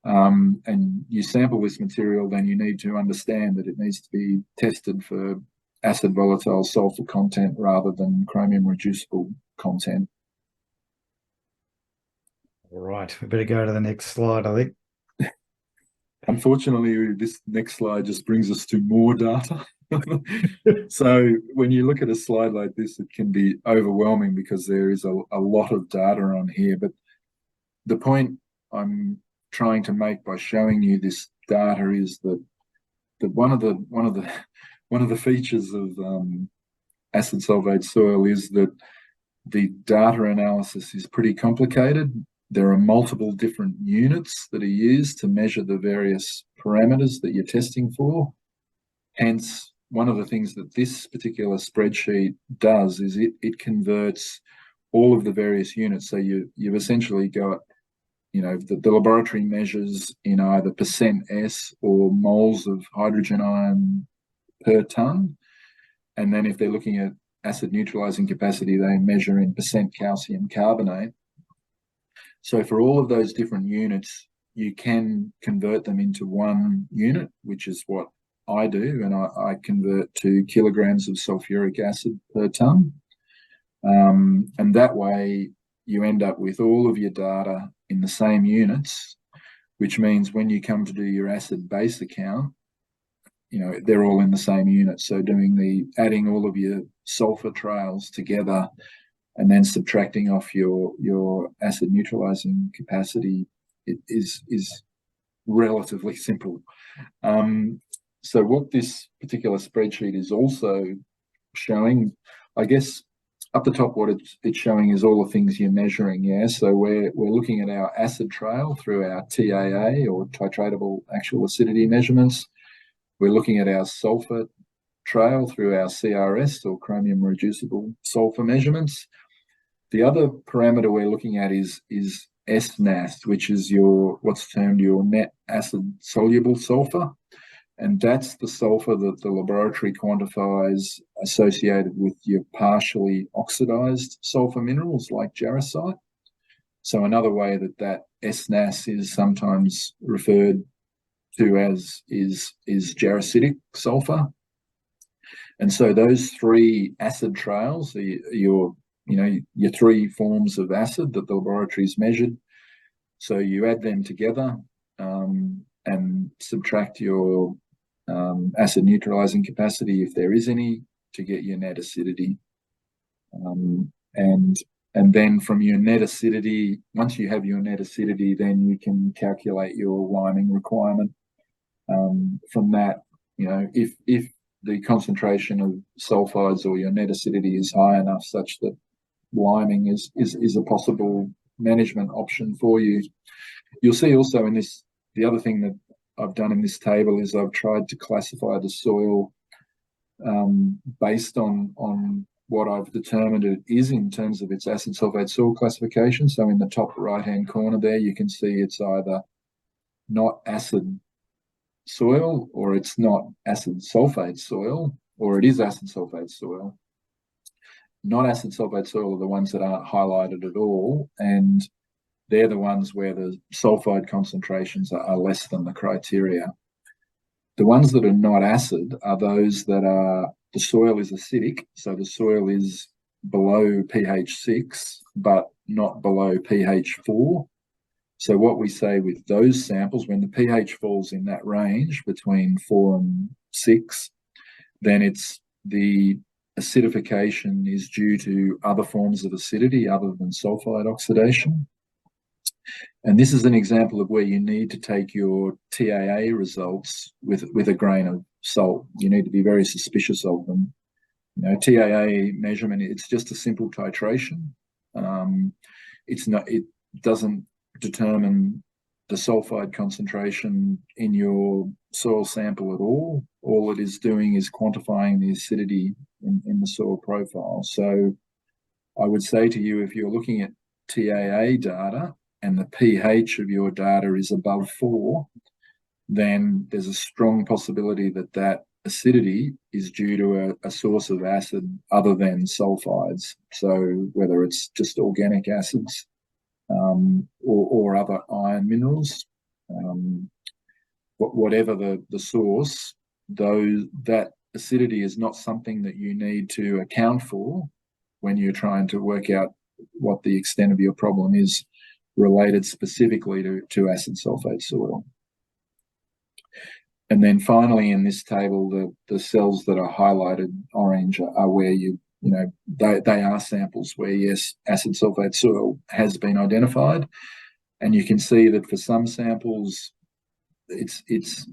And you sample this material, then you need to understand that it needs to be tested for acid volatile sulfur content rather than chromium reducible content. All right, we better go to the next slide, I think. Unfortunately, this next slide just brings us to more data. So when you look at a slide like this, it can be overwhelming because there is a lot of data on here. But the point I'm trying to make by showing you this data is that one of the features of acid sulfate soil is that the data analysis is pretty complicated. There are multiple different units that are used to measure the various parameters that you're testing for. Hence, one of the things that this particular spreadsheet does is it converts all of the various units. So you've essentially got, the laboratory measures in either %S or moles of hydrogen ion per tonne. And then if they're looking at acid neutralizing capacity, they measure in % calcium carbonate. So for all of those different units, you can convert them into one unit, which is what I do, and I convert to kilograms of sulfuric acid per tonne. And that way you end up with all of your data in the same units, which means when you come to do your acid base account, they're all in the same unit. So adding all of your sulfur trails together and then subtracting off your acid neutralizing capacity, it is relatively simple. So what this particular spreadsheet is also showing, I guess up the top, what it's showing is all the things you're measuring. Yeah, so we're looking at our acid trail through our TAA, or titratable actual acidity measurements. We're looking at our sulfur trail through our CRS, or chromium reducible sulfur measurements. The other parameter we're looking at is SNAS, which is what's termed your net acid soluble sulfur. And that's the sulfur that the laboratory quantifies associated with your partially oxidized sulfur minerals like jarosite. So another way that SNAS is sometimes referred to as is jarositic sulfur. And so those three acid trails, your three forms of acid that the laboratory's measured. So you add them together and subtract your acid neutralizing capacity, if there is any, to get your net acidity. And then from your net acidity, once you have your net acidity, then you can calculate your liming requirement. From that, if the concentration of sulfides or your net acidity is high enough such that liming is a possible management option for you. You'll see also in this, the other thing that I've done in this table is I've tried to classify the soil based on what I've determined it is in terms of its acid sulfate soil classification. So in the top right-hand corner there, you can see it's either not acid soil, or it's not acid sulfate soil, or it is acid sulfate soil. Not acid sulfate soil are the ones that aren't highlighted at all, and they're the ones where the sulfide concentrations are less than the criteria. The ones that are not acid are those that are, the soil is acidic, so the soil is below pH 6, but not below pH 4. So what we say with those samples, when the pH falls in that range between 4 and 6, then it's the acidification is due to other forms of acidity other than sulfide oxidation. And this is an example of where you need to take your TAA results with a grain of salt. You need to be very suspicious of them. You know, TAA measurement, it's just a simple titration. It doesn't determine the sulfide concentration in your soil sample at all. All it is doing is quantifying the acidity in the soil profile. So I would say to you, if you're looking at TAA data and the pH of your data is above 4, then there's a strong possibility that that acidity is due to a source of acid other than sulfides. So whether it's just organic acids or other iron minerals, whatever the source, that acidity is not something that you need to account for when you're trying to work out what the extent of your problem is related specifically to acid sulfate soil. And then finally in this table, the cells that are highlighted orange are where they are samples where, yes, acid sulfate soil has been identified. And you can see that for some samples, it's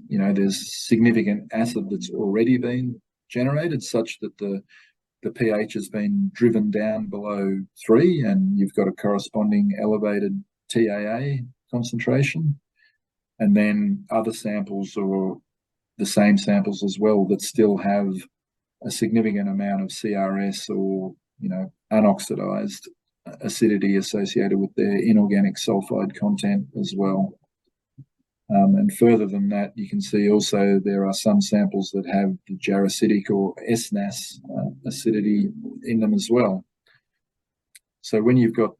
there's significant acid that's already been generated such that the pH has been driven down below 3 and you've got a corresponding elevated TAA concentration. And then other samples, or the same samples as well, that still have a significant amount of CRS or unoxidized acidity associated with their inorganic sulfide content as well. And further than that, you can see also there are some samples that have the jarosidic or SNAS acidity in them as well. So when you've got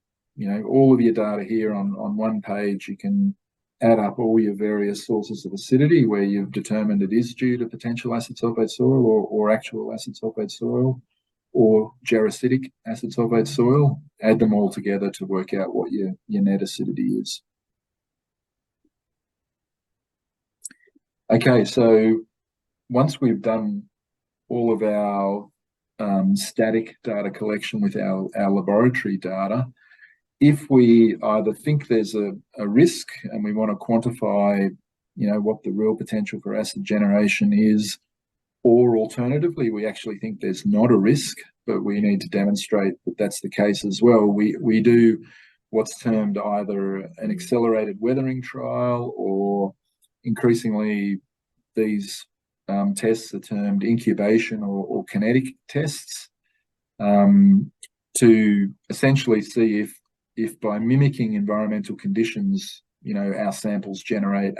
all of your data here on one page, you can add up all your various sources of acidity where you've determined it is due to potential acid sulfate soil or actual acid sulfate soil or jarosidic acid sulfate soil, add them all together to work out what your net acidity is. Okay, so once we've done all of our static data collection with our laboratory data, if we either think there's a risk and we want to quantify, what the real potential for acid generation is, or alternatively, we actually think there's not a risk, but we need to demonstrate that that's the case as well, we do what's termed either an accelerated weathering trial, or increasingly these tests are termed incubation or kinetic tests, to essentially see if by mimicking environmental conditions, our samples generate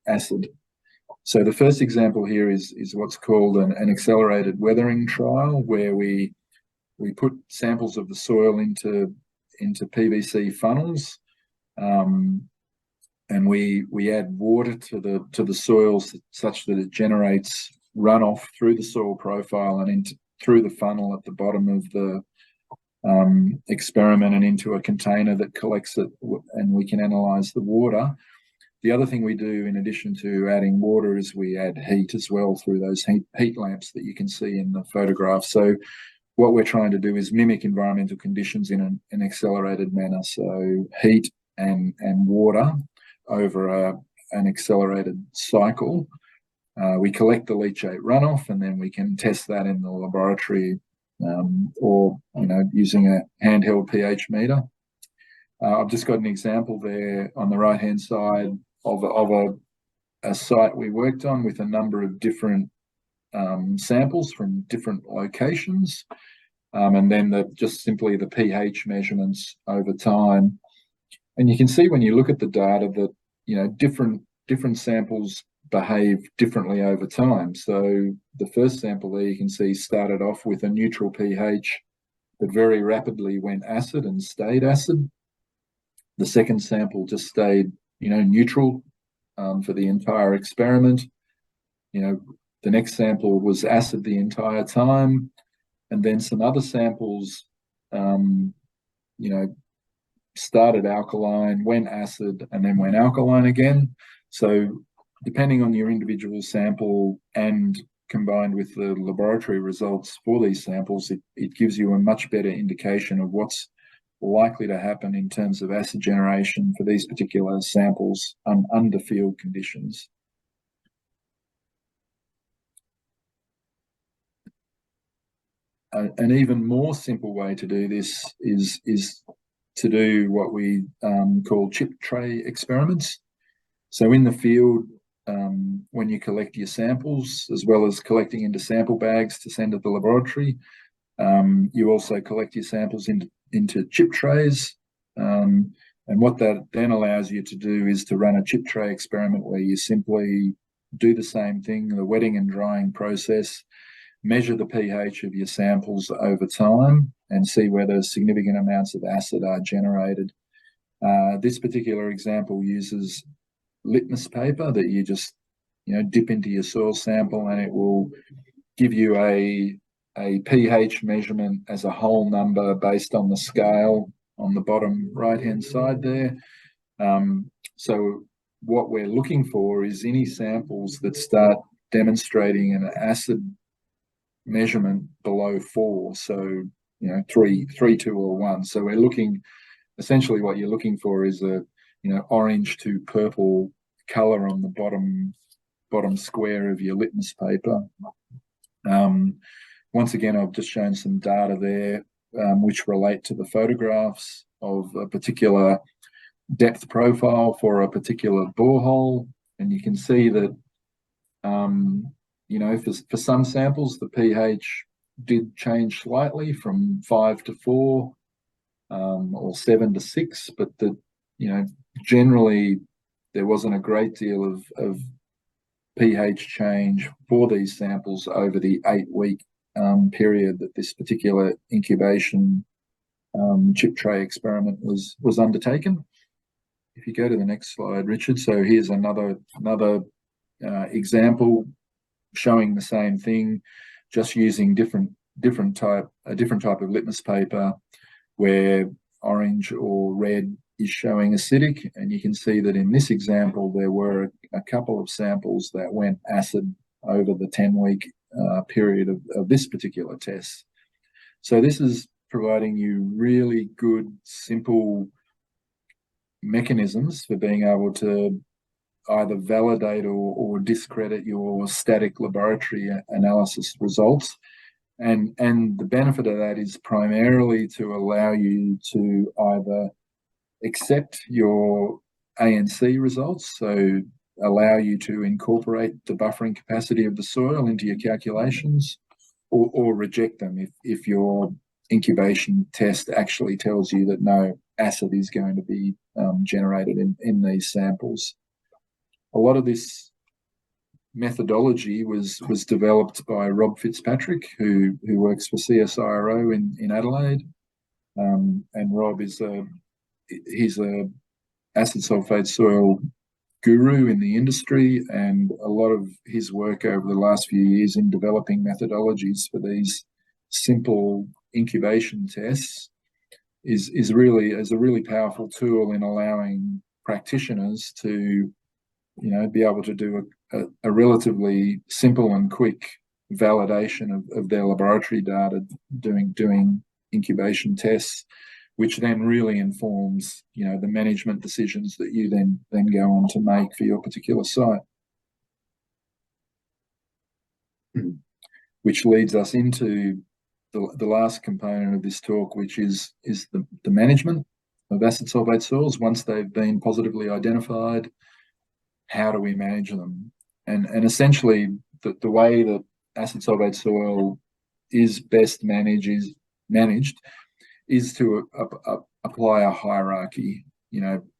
acid. So the first example here is what's called an accelerated weathering trial, where we put samples of the soil into PVC funnels, and we add water to the soils such that it generates runoff through the soil profile and through the funnel at the bottom of the experiment and into a container that collects it, and we can analyze the water. The other thing we do in addition to adding water is we add heat as well through those heat lamps that you can see in the photograph. So what we're trying to do is mimic environmental conditions in an accelerated manner. So heat and water over an accelerated cycle. We collect the leachate runoff and then we can test that in the laboratory, or using a handheld pH meter. I've just got an example there on the right hand side of a site we worked on with a number of different samples from different locations, and then just simply the pH measurements over time. And you can see when you look at the data that different samples behave differently over time. So the first sample there you can see started off with a neutral pH, but very rapidly went acid and stayed acid. The second sample just stayed neutral for the entire experiment. the next sample was acid the entire time, and then some other samples, started alkaline, went acid, and then went alkaline again. So depending on your individual sample and combined with the laboratory results for these samples, it gives you a much better indication of what's likely to happen in terms of acid generation for these particular samples under field conditions. An even more simple way to do this is to do what we call chip tray experiments. So in the field, when you collect your samples, as well as collecting into sample bags to send to the laboratory, you also collect your samples into chip trays. And what that then allows you to do is to run a chip tray experiment where you simply do the same thing, the wetting and drying process, measure the pH of your samples over time and see whether significant amounts of acid are generated. This particular example uses litmus paper that you just dip into your soil sample, and it will give you a pH measurement as a whole number based on the scale on the bottom right hand side there. So what we're looking for is any samples that start demonstrating an acid measurement below 4, so 3, 2, or 1. So we're looking, essentially what you're looking for is a orange to purple color on the bottom square of your litmus paper. Once again, I've just shown some data there which relate to the photographs of a particular depth profile for a particular borehole, and you can see that for some samples the pH did change slightly from 5 to 4 or 7 to 6, but generally there wasn't a great deal of pH change for these samples over the 8-week period that this particular incubation chip tray experiment was undertaken. If you go to the next slide, Richard. So here's another example showing the same thing, just using a different type of litmus paper, where orange or red is showing acidic, and you can see that in this example there were a couple of samples that went acid over the 10-week period of this particular test. So this is providing you really good, simple mechanisms for being able to either validate or discredit your static laboratory analysis results. And the benefit of that is primarily to allow you to either accept your ANC results, so allow you to incorporate the buffering capacity of the soil into your calculations, or reject them if your incubation test actually tells you that no acid is going to be generated in these samples. A lot of this methodology was developed by Rob Fitzpatrick, who works for CSIRO in Adelaide, and Rob he's a acid sulfate soil guru in the industry, and a lot of his work over the last few years in developing methodologies for these simple incubation tests is a really powerful tool in allowing practitioners to be able to do a relatively simple and quick validation of their laboratory data doing incubation tests, which then really informs the management decisions that you then go on to make for your particular site. Which leads us into the last component of this talk, which is the management of acid sulfate soils. Once they've been positively identified, how do we manage them? And essentially the way that acid sulfate soil is best managed is to apply a hierarchy.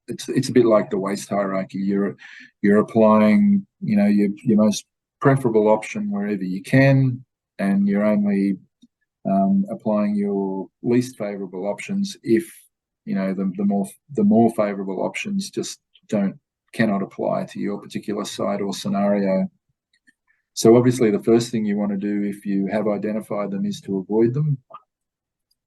It's a bit like the waste hierarchy. You're applying your most preferable option wherever you can, and you're only applying your least favorable options if the more favorable options just cannot apply to your particular site or scenario. So obviously the first thing you want to do if you have identified them is to avoid them.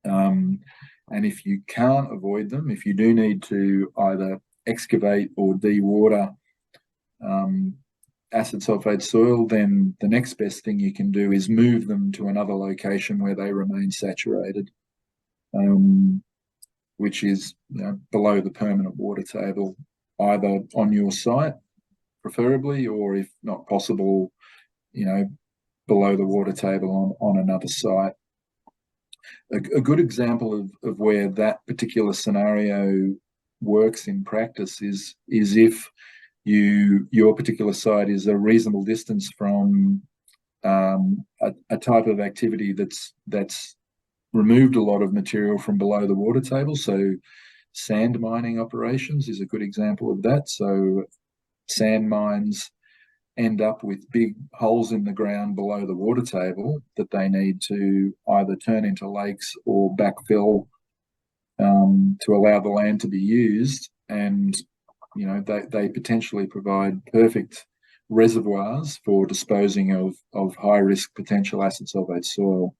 And if you can't avoid them, if you do need to either excavate or dewater acid sulfate soil, then the next best thing you can do is move them to another location where they remain saturated, which is below the permanent water table, either on your site preferably, or if not possible, below the water table on another site. A good example of where that particular scenario works in practice is if your particular site is a reasonable distance from a type of activity that's removed a lot of material from below the water table. So sand mining operations is a good example of that. So sand mines end up with big holes in the ground below the water table that they need to either turn into lakes or backfill to allow the land to be used. And they potentially provide perfect reservoirs for disposing of high risk potential acid sulfate soil.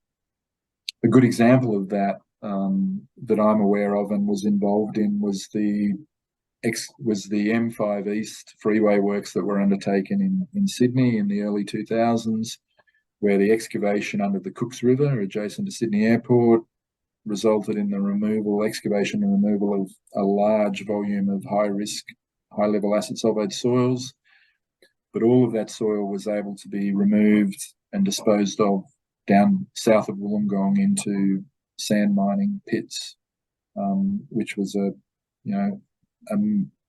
A good example of that that I'm aware of and was involved in was the M5 East freeway works that were undertaken in Sydney in the early 2000s, where the excavation under the Cooks River adjacent to Sydney Airport resulted in the excavation and removal of a large volume of high-level acid sulfate soils. But all of that soil was able to be removed and disposed of down south of Wollongong into sand mining pits, which was a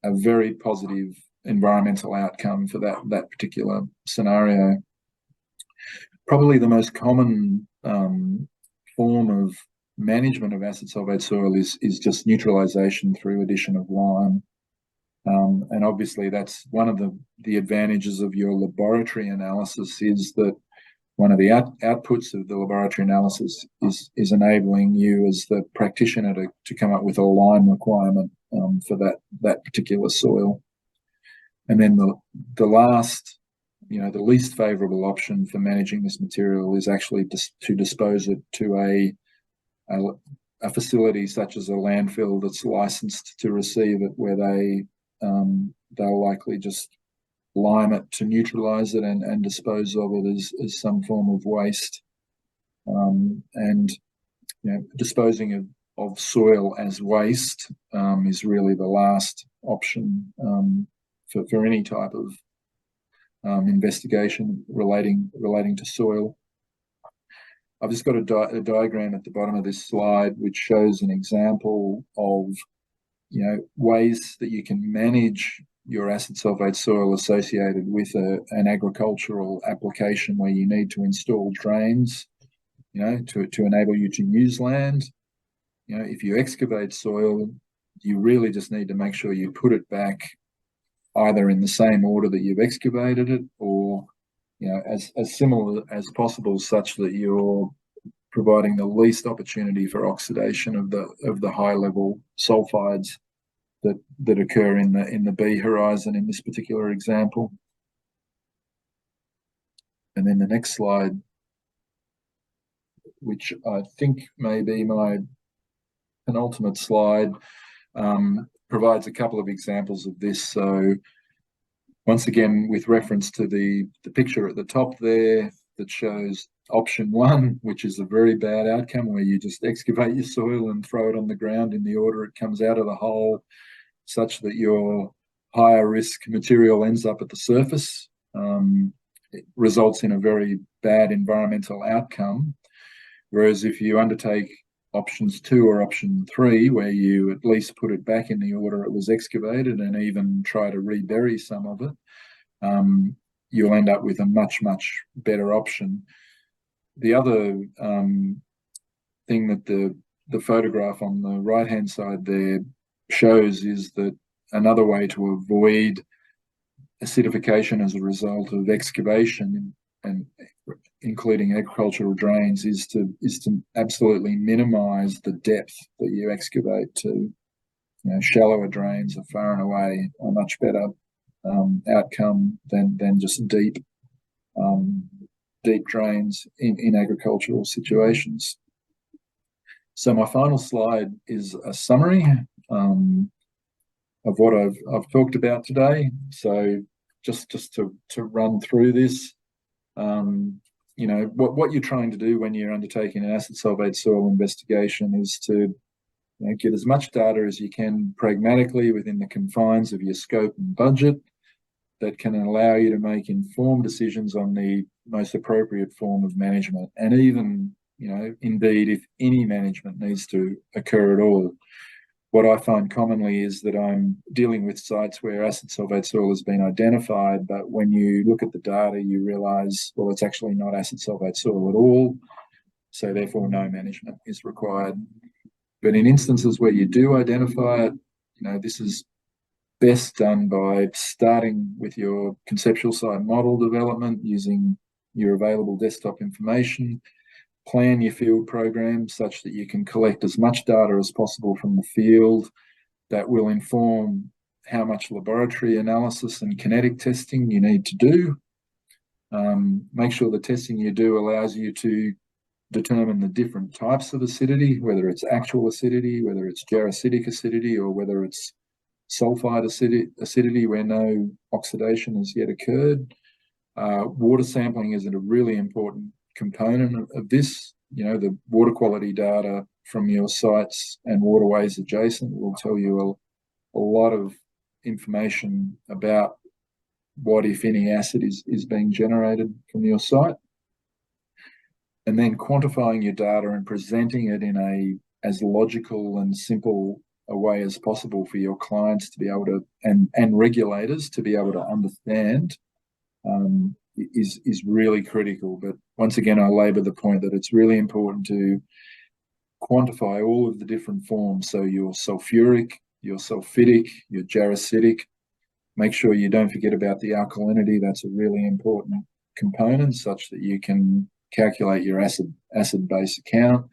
very positive environmental outcome for that particular scenario. Probably the most common form of management of acid sulfate soil is just neutralization through addition of lime. And obviously that's one of the advantages of your laboratory analysis, is that one of the outputs of the laboratory analysis is enabling you as the practitioner to come up with a lime requirement for that particular soil. And then the last, the least favorable option for managing this material is actually to dispose it to a facility such as a landfill that's licensed to receive it, where they'll likely just lime it to neutralize it and dispose of it as some form of waste. And disposing of soil as waste is really the last option for any type of investigation relating to soil. I've just got a diagram at the bottom of this slide which shows an example of ways that you can manage your acid sulfate soil associated with an agricultural application where you need to install drains, to enable you to use land. If you excavate soil, you really just need to make sure you put it back either in the same order that you've excavated it, or as similar as possible, such that you're providing the least opportunity for oxidation of the high level sulfides that occur in the B horizon in this particular example. And then the next slide, which I think may be my penultimate slide, provides a couple of examples of this. So once again, with reference to the picture at the top there that shows option one, which is a very bad outcome, where you just excavate your soil and throw it on the ground in the order it comes out of the hole, such that your higher risk material ends up at the surface. It results in a very bad environmental outcome. Whereas if you undertake options 2 or option 3, where you at least put it back in the order it was excavated and even try to rebury some of it, you'll end up with a much, much better option. The other thing that the photograph on the right-hand side there shows is that another way to avoid acidification as a result of excavation, and including agricultural drains, is to absolutely minimize the depth that you excavate to. Shallower drains are far and away a much better outcome than just deep. deep drains in agricultural situations. So my final slide is a summary of what I've talked about today. So just to run through this, you know, what you're trying to do when you're undertaking an acid sulfate soil investigation is to get as much data as you can pragmatically within the confines of your scope and budget that can allow you to make informed decisions on the most appropriate form of management. And even, indeed, if any management needs to occur at all. What I find commonly is that I'm dealing with sites where acid sulfate soil has been identified, but when you look at the data, you realise, well, it's actually not acid sulfate soil at all, so therefore no management is required. But in instances where you do identify it, this is best done by starting with your conceptual site model development using your available desktop information. Plan your field program such that you can collect as much data as possible from the field that will inform how much laboratory analysis and kinetic testing you need to do. Make sure the testing you do allows you to determine the different types of acidity, whether it's actual acidity, whether it's geracidic acidity, or whether it's sulfide acidity where no oxidation has yet occurred. Water sampling is a really important component of this. The water quality data from your sites and waterways adjacent will tell you a lot of information about what, if any, acid is being generated from your site. And then quantifying your data and presenting it in as logical and simple a way as possible for your clients to be able to, and regulators to be able to understand is really critical. But once again, I labour the point that it's really important to quantify all of the different forms. So your sulfuric, your sulfidic, your geracidic. Make sure you don't forget about the alkalinity. That's a really important component, such that you can calculate your acid base account.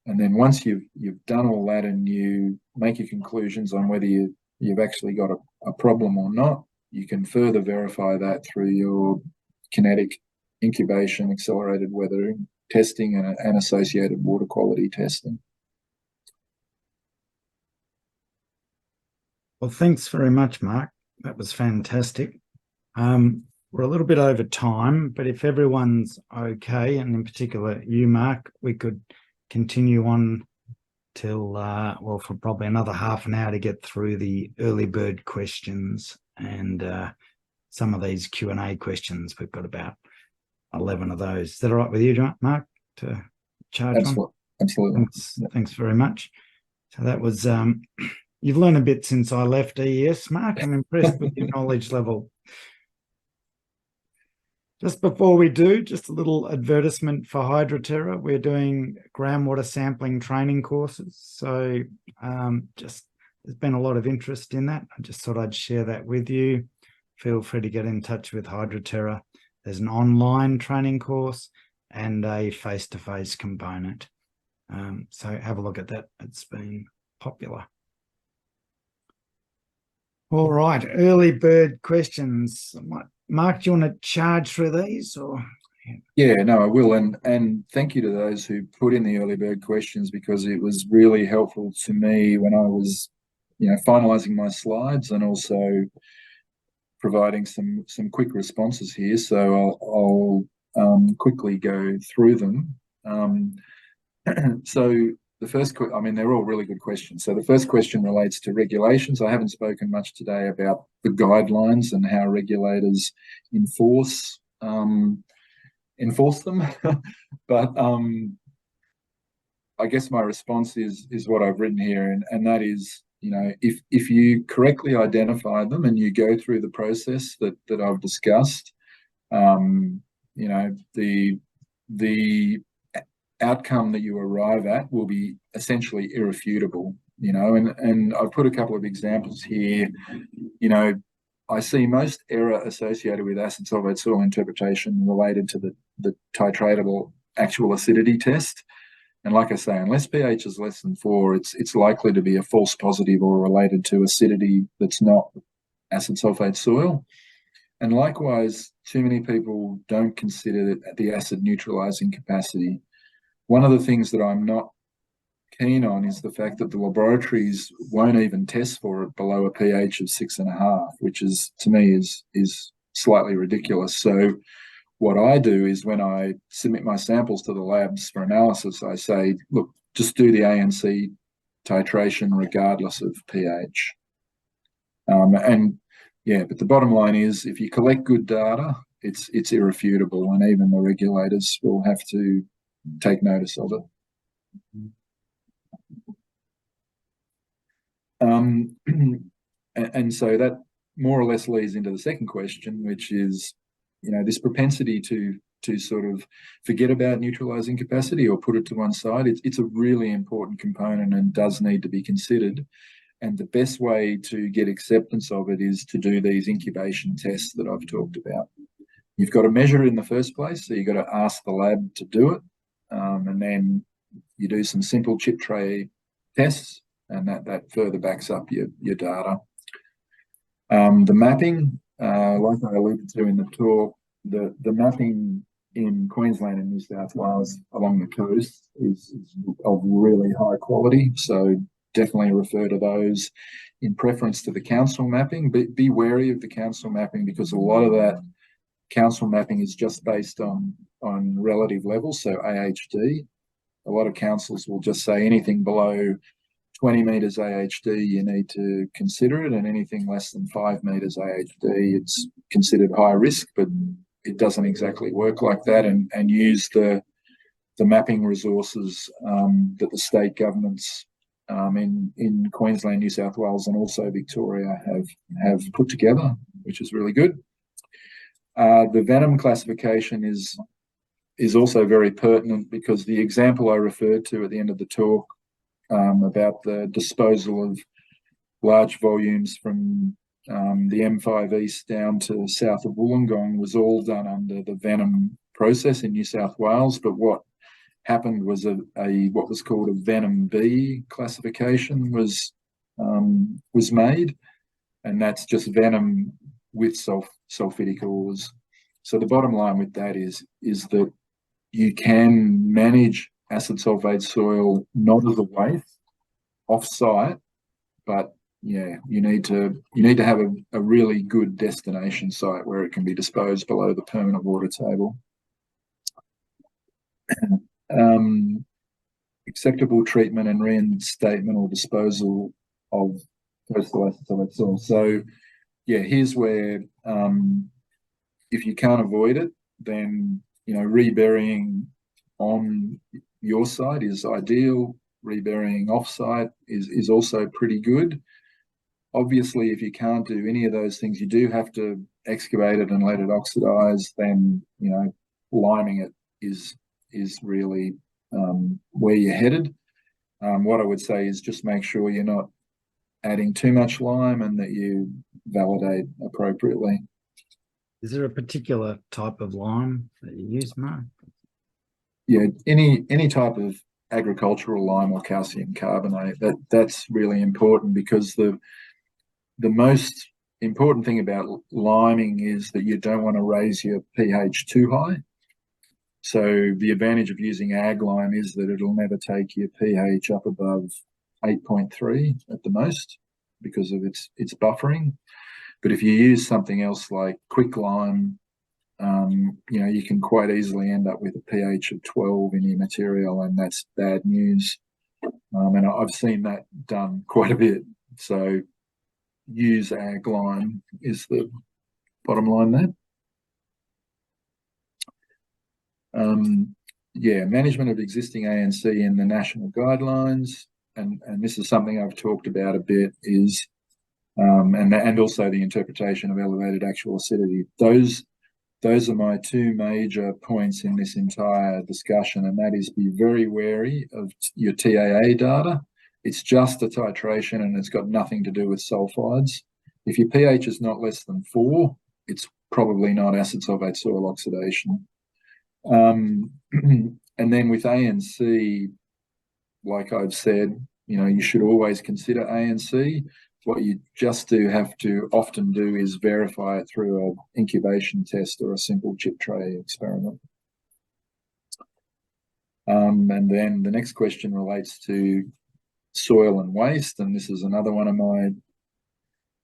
And then once you've done all that and you make your conclusions on whether you've actually got a problem or not, you can further verify that through your kinetic, incubation, accelerated weathering testing and associated water quality testing. Well, thanks very much, Mark. That was fantastic. We're a little bit over time, but if everyone's okay, and in particular you, Mark, we could continue on till, for probably another half an hour to get through the early bird questions and some of these Q&A questions. We've got about 11 of those. Is that all right with you, Mark, to charge on? Absolutely. Thanks very much. So that was, you've learned a bit since I left EES, Mark. I'm impressed with your knowledge level. Just before we do, just a little advertisement for Hydroterra. We're doing groundwater sampling training courses. So there's been a lot of interest in that. I just thought I'd share that with you. Feel free to get in touch with Hydroterra. There's an online training course and a face-to-face component. So have a look at that. It's been popular. All right, early bird questions. Mark, do you want to charge through these? Or yeah, no, I will. And thank you to those who put in the early bird questions, because it was really helpful to me when I was, finalising my slides and also providing some quick responses here. So I'll quickly go through them. So the first, they're all really good questions. So the first question relates to regulations. I haven't spoken much today about the guidelines and how regulators enforce them. But I guess my response is what I've written here, and that is, if you correctly identify them and you go through the process that I've discussed, the outcome that you arrive at will be essentially irrefutable, and I've put a couple of examples here. I see most error associated with acid sulfate soil interpretation related to the titratable actual acidity test. And like I say, unless pH is less than 4, it's likely to be a false positive or related to acidity that's not acid sulfate soil. And likewise, too many people don't consider the acid neutralizing capacity. One of the things that I'm not keen on is the fact that the laboratories won't even test for it below a pH of 6.5, which is, to me, is slightly ridiculous. So what I do is when I submit my samples to the labs for analysis, I say, look, just do the ANC titration regardless of pH. And yeah, but the bottom line is, if you collect good data, it's irrefutable, and even the regulators will have to take notice of it. And so that more or less leads into the second question, which is, this propensity to sort of forget about neutralizing capacity or put it to one side. It's a really important component and does need to be considered. And the best way to get acceptance of it is to do these incubation tests that I've talked about. You've got to measure it in the first place, so you've got to ask the lab to do it, and then you do some simple chip tray tests, and that further backs up your data. The mapping, like I alluded to in the talk, the mapping in Queensland and New South Wales along the coast is of really high quality. So definitely refer to those in preference to the council mapping. But be wary of the council mapping, because a lot of that council mapping is just based on relative levels, so AHD. A lot of councils will just say anything below 20 metres AHD, you need to consider it, and anything less than 5 metres AHD, it's considered high risk, but it doesn't exactly work like that, and use the mapping resources that the state governments in Queensland, New South Wales, and also Victoria have put together, which is really good. The venom classification is also very pertinent, because the example I referred to at the end of the talk about the disposal of large volumes from the M5 East down to south of Wollongong was all done under the venom process in New South Wales. But what happened was a what was called a venom B classification was made, and that's just venom with sulfitic ores. So the bottom line with that is that you can manage acid sulfate soil not as a waste off-site, but yeah, you need to have a really good destination site where it can be disposed below the permanent water table. Acceptable treatment and reinstatement or disposal of coastal acid sulfate soil. So yeah, here's where if you can't avoid it, then reburying on your site is ideal. Reburying off-site is also pretty good. Obviously, if you can't do any of those things, you do have to excavate it and let it oxidize. Then liming it is really where you're headed. What I would say is just make sure you're not adding too much lime and that you validate appropriately. Is there a particular type of lime that you use, Mark? Yeah, any type of agricultural lime or calcium carbonate, that's really important, because the most important thing about liming is that you don't want to raise your pH too high. So the advantage of using ag lime is that it'll never take your pH up above 8.3 at the most, because of its buffering. But if you use something else like quicklime, you can quite easily end up with a pH of 12 in your material, and that's bad news. And I've seen that done quite a bit. So use ag lime is the bottom line there. Management of existing ANC in the national guidelines, and this is something I've talked about a bit, is and also the interpretation of elevated actual acidity. Those are my two major points in this entire discussion, and that is, be very wary of your TAA data. It's just a titration and it's got nothing to do with sulfides. If your pH is not less than 4, it's probably not acid sulfate soil oxidation. And then with ANC, like I've said, you should always consider ANC, what you just do have to often do is verify it through an incubation test or a simple chip tray experiment. And then the next question relates to soil and waste, and this is another one of my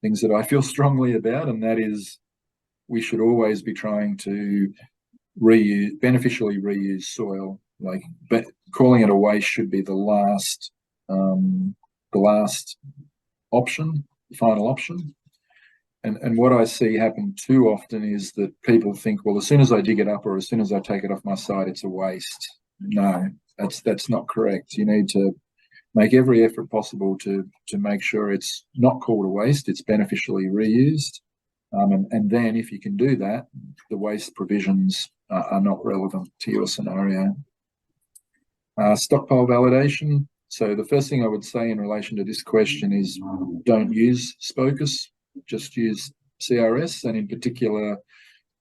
things that I feel strongly about, and that is we should always be trying to beneficially reuse soil. But calling it a waste should be the last option, the final option. And what I see happen too often is that people think, well, as soon as I dig it up or as soon as I take it off my site, it's a waste. No, that's not correct. You need to make every effort possible to make sure it's not called a waste, it's beneficially reused. And then if you can do that, the waste provisions are not relevant to your scenario. Stockpile validation. So the first thing I would say in relation to this question is don't use SPOCUS, just use CRS, and in particular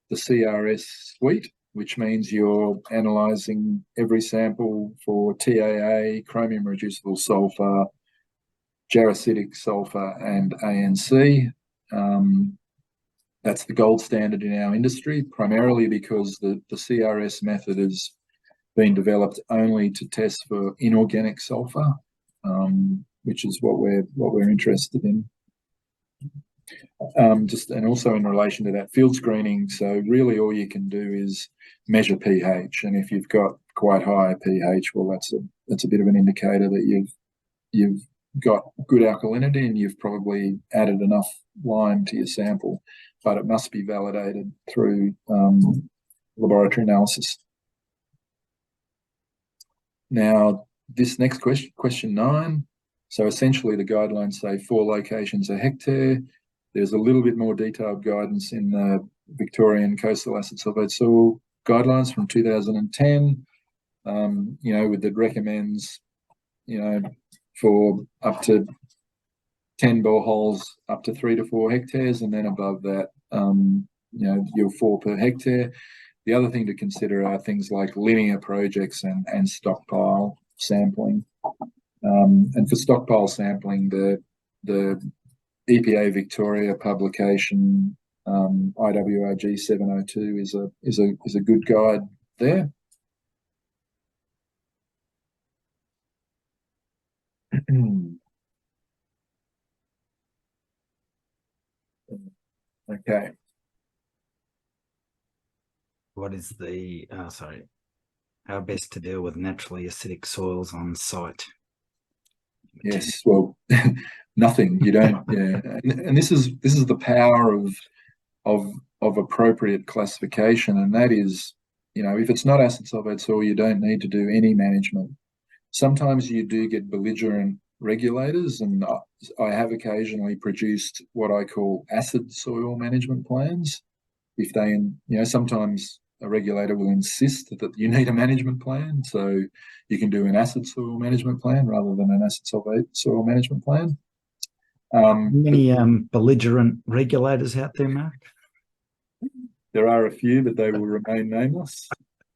the CRS suite, which means you're analysing every sample for TAA, chromium reducible sulfur, jarositic sulfur, and ANC. That's the gold standard in our industry, primarily because the CRS method has been developed only to test for inorganic sulfur, which is what we're interested in. And also in relation to that, field screening. So really, all you can do is measure pH, and if you've got quite high pH, well, that's a bit of an indicator that you've got good alkalinity and you've probably added enough lime to your sample, but it must be validated through laboratory analysis. Now, this next question 9. So essentially, the guidelines say 4 locations a hectare. There's a little bit more detailed guidance in the Victorian Coastal Acid Sulfate Soil guidelines from 2010. That recommends, for up to 10 boreholes, up to 3 to 4 hectares, and then above that, your 4 per hectare. The other thing to consider are things like linear projects and stockpile sampling. And for stockpile sampling, the EPA Victoria publication IWRG 702 is a good guide there. Okay. What is the how best to deal with naturally acidic soils on site? Yes, well, nothing. You don't. Yeah, and this is the power of appropriate classification, and that is, if it's not acid sulfate soil, you don't need to do any management. Sometimes you do get belligerent regulators, and I have occasionally produced what I call acid soil management plans. If they, sometimes a regulator will insist that you need a management plan, so you can do an acid soil management plan rather than an acid sulfate soil management plan. Many belligerent regulators out there, Mark? There are a few, but they will remain nameless.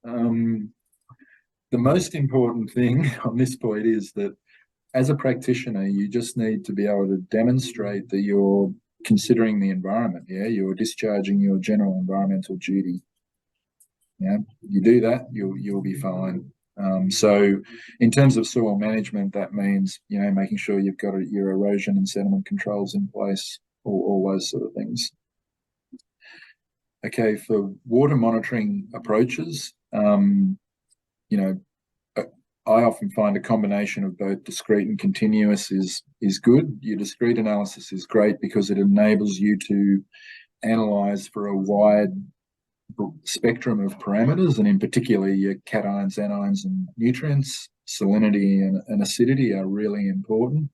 The most important thing on this point is that as a practitioner, you just need to be able to demonstrate that you're considering the environment. Yeah, you're discharging your general environmental duty. Yeah, you do that, you'll be fine. So in terms of soil management, that means, making sure you've got your erosion and sediment controls in place, all those sort of things. Okay, for water monitoring approaches, I often find a combination of both discrete and continuous is good. Your discrete analysis is great because it enables you to analyze for a wide spectrum of parameters, and in particular your cations, anions, and nutrients. Salinity and acidity are really important.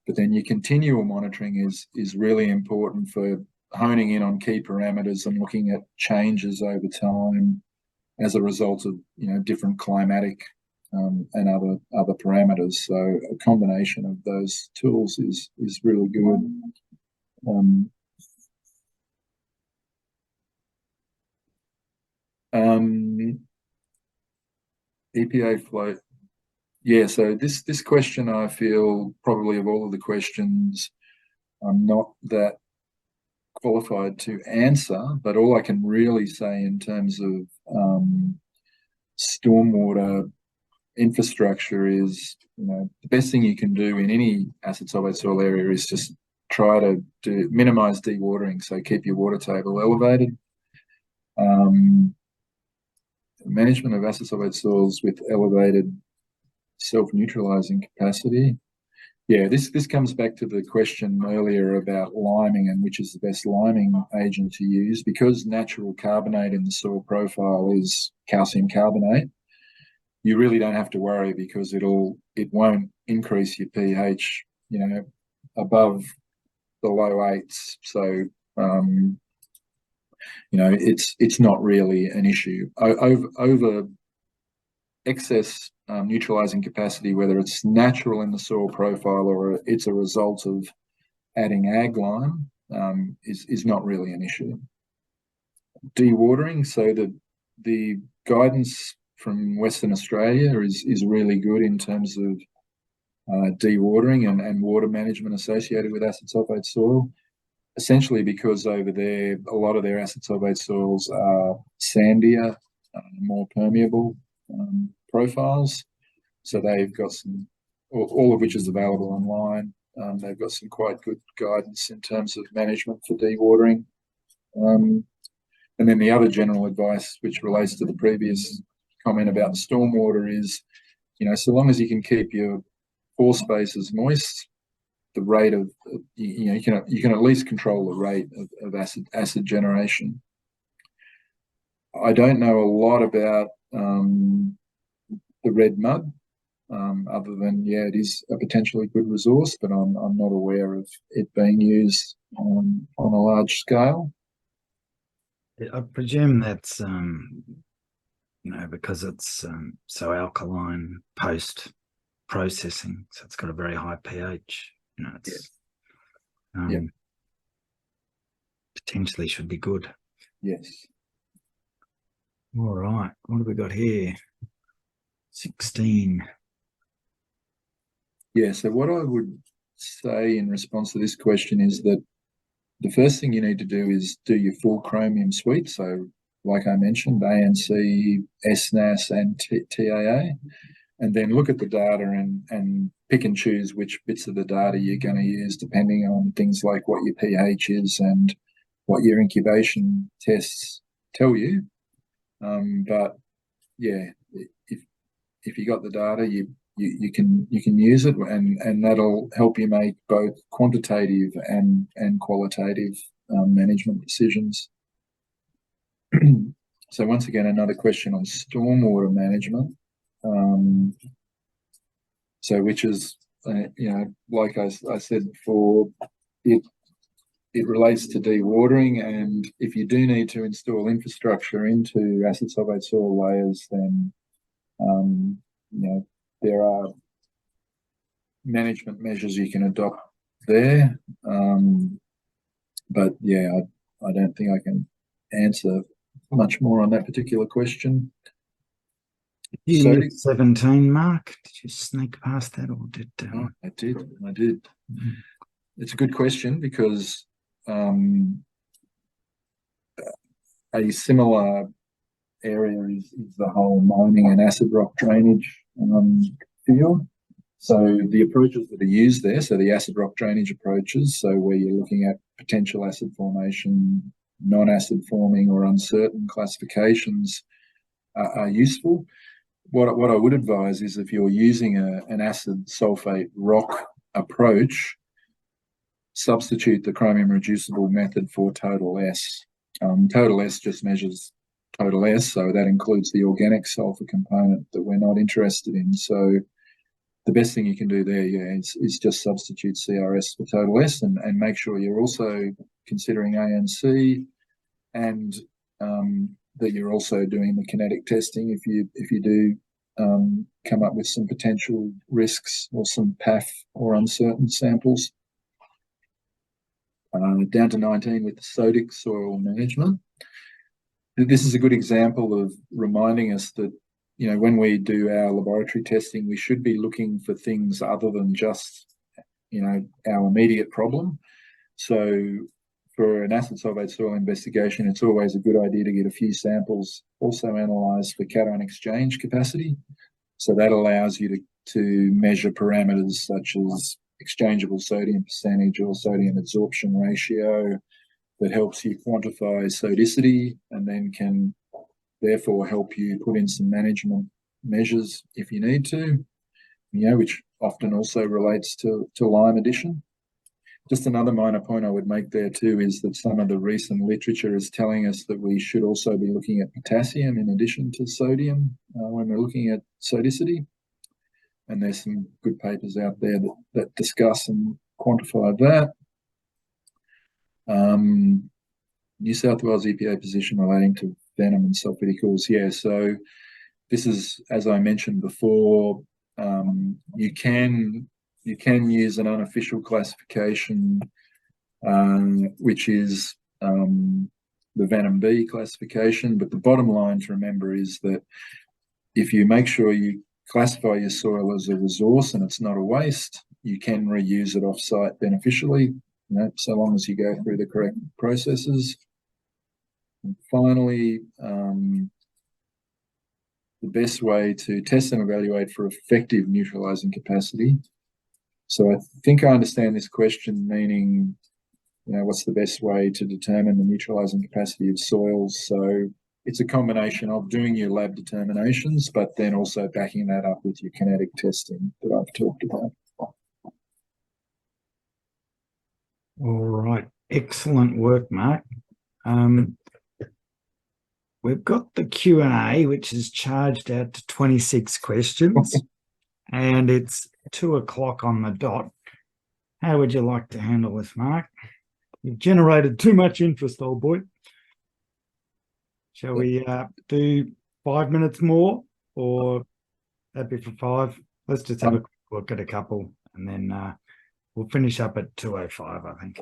But then your continual monitoring is really important for honing in on key parameters and looking at changes over time as a result of different climatic and other parameters. So a combination of those tools is really good. EPA flow. Yeah, so this question, I feel probably of all of the questions, I'm not that qualified to answer, but all I can really say in terms of stormwater infrastructure is, the best thing you can do in any acid sulfate soil area is just try to minimize dewatering, so keep your water table elevated. Management of acid sulfate soils with elevated self-neutralizing capacity. Yeah, this comes back to the question earlier about liming and which is the best liming agent to use. Because natural carbonate in the soil profile is calcium carbonate, you really don't have to worry, because it won't increase your pH, above the low eights. So it's not really an issue. Over excess neutralizing capacity, whether it's natural in the soil profile or it's a result of adding ag lime, is not really an issue. Dewatering, so the guidance from Western Australia is really good in terms of dewatering and water management associated with acid sulfate soil, essentially because over there a lot of their acid sulfate soils are sandier, more permeable profiles. So they've got some, all of which is available online. They've got some quite good guidance in terms of management for dewatering. And then the other general advice, which relates to the previous comment about the stormwater, is, so long as you can keep your pore spaces moist, the rate of, you can at least control the rate of acid generation. I don't know a lot about the red mud, other than, it is a potentially good resource, but I'm not aware of it being used on a large scale. I presume that's because it's so alkaline post processing, so it's got a very high pH. It's potentially should be good. Yes. All right, what have we got here? 16. Yeah, so what I would say in response to this question is that the first thing you need to do is do your full chromium suite. So like I mentioned, ANC, SNAS and TAA, and then look at the data and pick and choose which bits of the data you're going to use, depending on things like what your pH is and what your incubation tests tell you. But yeah, if you got the data, you can use it, and that'll help you make both quantitative and qualitative management decisions. So once again, another question on stormwater management. So which is, like I said before, it relates to dewatering, and if you do need to install infrastructure into acid sulfate soil layers, then there are management measures you can adopt there. But yeah, I don't think I can answer much more on that particular question. You used 17, Mark. Did you sneak past that, or did? I did. Mm-hmm. It's a good question, because a similar area is the whole mining and acid rock drainage field. So the approaches that are used there, so the acid rock drainage approaches, so where you're looking at potential acid formation, non-acid forming or uncertain classifications, are useful. What I would advise is, if you're using an acid sulfate rock approach, substitute the chromium reducible method for total S. Total S just measures total S, so that includes the organic sulfur component that we're not interested in. So the best thing you can do there, is just substitute CRS for total S, and make sure you're also considering ANC, and that you're also doing the kinetic testing if you do come up with some potential risks or some PAF or uncertain samples. Down to 19 with the sodic soil management. This is a good example of reminding us that, when we do our laboratory testing, we should be looking for things other than just, our immediate problem. So for an acid sulfate soil investigation, it's always a good idea to get a few samples also analysed for cation exchange capacity. So that allows you to measure parameters such as exchangeable sodium percentage or sodium adsorption ratio. That helps you quantify sodicity and then can therefore help you put in some management measures if you need to, which often also relates to lime addition. Just another minor point I would make there too is that some of the recent literature is telling us that we should also be looking at potassium in addition to sodium when we're looking at sodicity. And there's some good papers out there that discuss and quantify that. New South Wales EPA position relating to venom and sulfaticals. Yeah, so this is, as I mentioned before, you can use an unofficial classification, which is the Venom B classification. But the bottom line to remember is that if you make sure you classify your soil as a resource and it's not a waste, you can reuse it off-site beneficially, so long as you go through the correct processes. And finally, the best way to test and evaluate for effective neutralizing capacity. So I think I understand this question meaning, what's the best way to determine the neutralizing capacity of soils? So it's a combination of doing your lab determinations, but then also backing that up with your kinetic testing that I've talked about. All right. Excellent work, Mark. We've got the Q&A, which is charged out to 26 questions, and it's 2:00 on the dot. How would you like to handle this, Mark? You've generated too much interest, old boy. Shall we do 5 minutes more, or happy for 5? Let's just have a quick look at a couple, and then we'll finish up at 2:05, I think.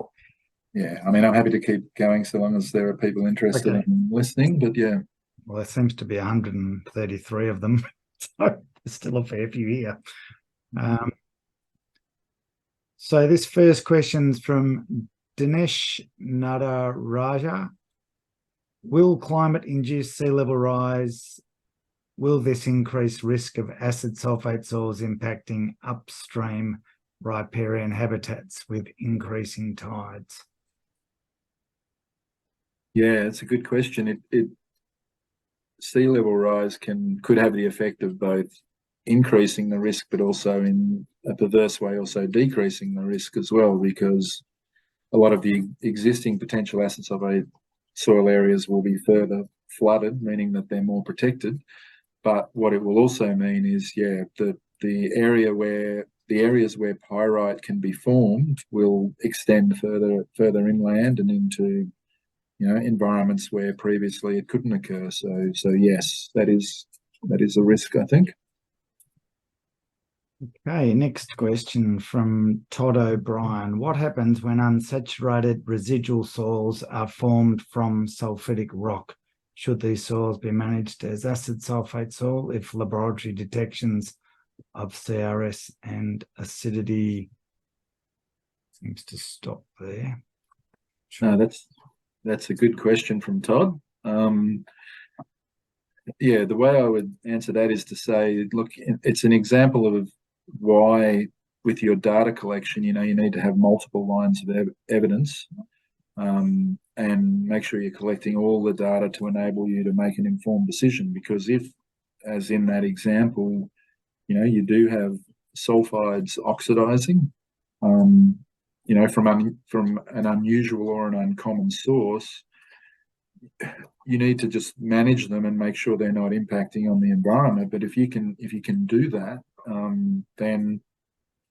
Yeah, I mean, I'm happy to keep going so long as there are people interested in listening, but yeah. Well, there seems to be 133 of them, so there's still a fair few here. So this first question's from Dinesh Nadaraja. Will climate-induced sea level rise, will this increase risk of acid sulfate soils impacting upstream riparian habitats with increasing tides? Yeah, it's a good question. Sea level rise could have the effect of both increasing the risk, but also in a perverse way also decreasing the risk as well, because a lot of the existing potential acid sulfate soil areas will be further flooded, meaning that they're more protected. But what it will also mean is, the areas where pyrite can be formed will extend further inland and into environments where previously it couldn't occur. So yes, that is a risk, I think. Okay, next question from Todd O'Brien. What happens when unsaturated residual soils are formed from sulfitic rock? Should these soils be managed as acid sulfate soil if laboratory detections of CRS and acidity seems to stop there? No, that's a good question from Todd. The way I would answer that is to say, look, it's an example of why with your data collection, you need to have multiple lines of evidence and make sure you're collecting all the data to enable you to make an informed decision. Because if, as in that example, you do have sulfides oxidizing, from an unusual or an uncommon source, you need to just manage them and make sure they're not impacting on the environment. But if you can do that, then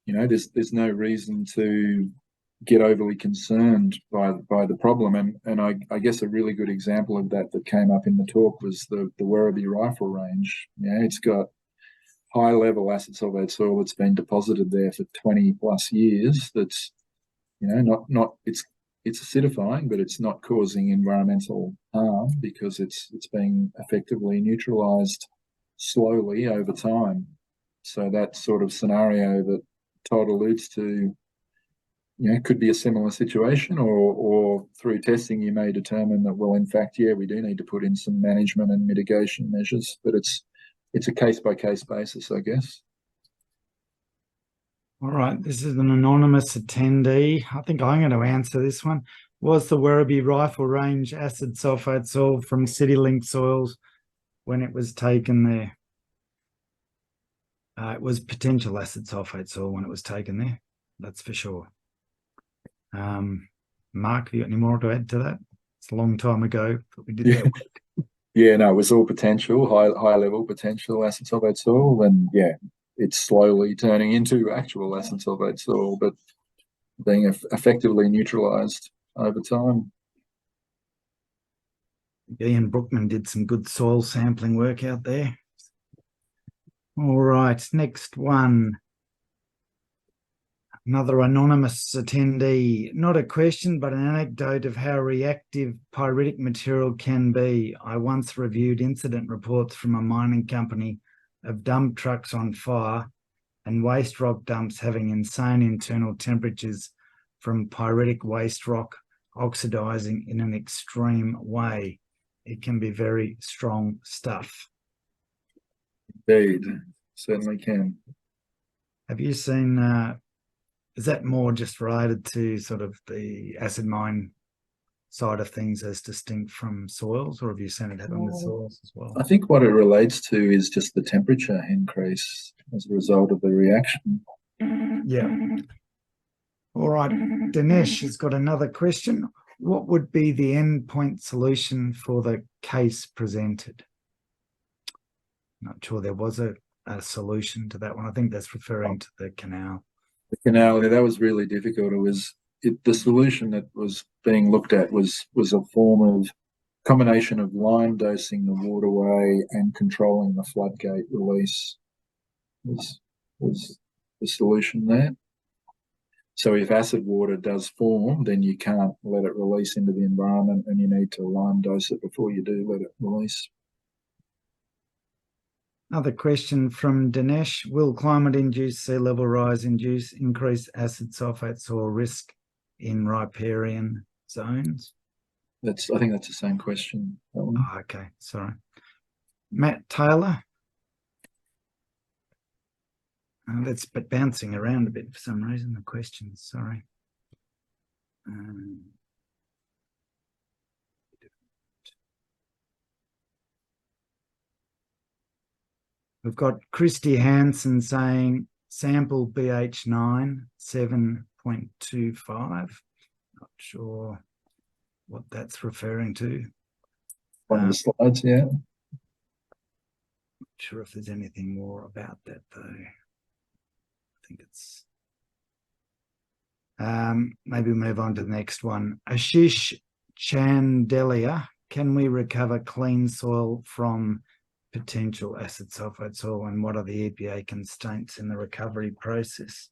there's no reason to get overly concerned by the problem. And I guess a really good example of that came up in the talk was the Werribee Rifle Range. It's got high level acid sulfate soil that's been deposited there for 20 plus years. That's it's acidifying, but it's not causing environmental harm because it's being effectively neutralized slowly over time. So that sort of scenario that Todd alludes to could be a similar situation, or through testing you may determine that, well, in fact, yeah, we do need to put in some management and mitigation measures, but it's a case-by-case basis, I guess. All right, this is an anonymous attendee. I think I'm going to answer this one. Was the Werribee Rifle Range acid sulfate soil from CityLink soils when it was taken there? It was potential acid sulfate soil when it was taken there, that's for sure. Mark, have you got any more to add to that? It's a long time ago, but we did that work. Yeah, no, it was all potential, high level potential acid sulfate soil, and yeah, it's slowly turning into actual acid sulfate soil, but being effectively neutralized over time. Ian Brookman did some good soil sampling work out there. All right, next one. Another anonymous attendee. Not a question, but an anecdote of how reactive pyritic material can be. I once reviewed incident reports from a mining company of dump trucks on fire and waste rock dumps having insane internal temperatures from pyritic waste rock oxidizing in an extreme way. It can be very strong stuff. Indeed, certainly can. Have you seen, is that more just related to sort of the acid mine side of things as distinct from soils, or have you seen it happen with soils as well? I think what it relates to is just the temperature increase as a result of the reaction. Yeah. All right, Dinesh has got another question. What would be the endpoint solution for the case presented? Not sure there was a solution to that one. I think that's referring to the canal. The canal, that was really difficult. The solution that was being looked at was a form of combination of line dosing the waterway and controlling the floodgate release was the solution there. So if acid water does form, then you can't let it release into the environment, and you need to line dose it before you do let it release. Another question from Dinesh. Will climate-induced sea level rise induce increased acid sulfate soil risk in riparian zones? I think that's the same question. Oh, okay, sorry. Matt Taylor. That's bouncing around a bit for some reason, the questions, sorry. We've got Christy Hansen saying sample BH9 7.25. Not sure what that's referring to. One of the slides, yeah. Not sure if there's anything more about that though. I think it's maybe move on to the next one. Ashish Chandelia, can we recover clean soil from potential acid sulfate soil, and what are the EPA constraints in the recovery process?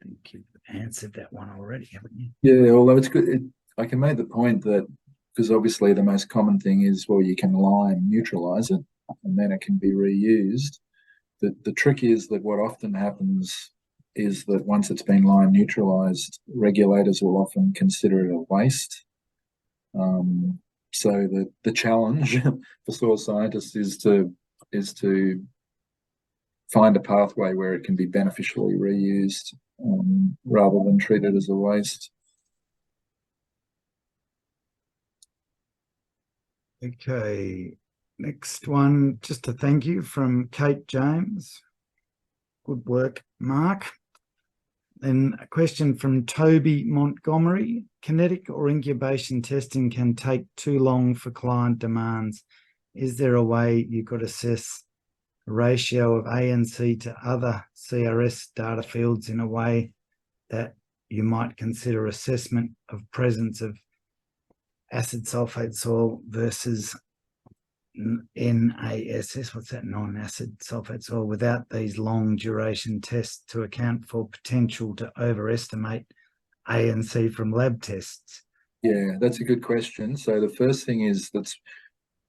I think you've answered that one already, haven't you? Yeah, although it's good. I can make the point that, because obviously the most common thing is, well, you can lime neutralize it and then it can be reused. The trick is that what often happens is that once it's been lime neutralized, regulators will often consider it a waste. So the challenge for soil scientists is to find a pathway where it can be beneficially reused rather than treated as a waste. Okay, next one, just a thank you from Kate James. Good work, Mark. Then a question from Toby Montgomery. Kinetic or incubation testing can take too long for client demands. Is there a way you could assess the ratio of ANC to other CRS data fields in a way that you might consider assessment of presence of acid sulfate soil versus NASS, what's that, non-acid sulfate soil, without these long duration tests to account for potential to overestimate ANC from lab tests? Yeah, that's a good question. So the first thing is, that's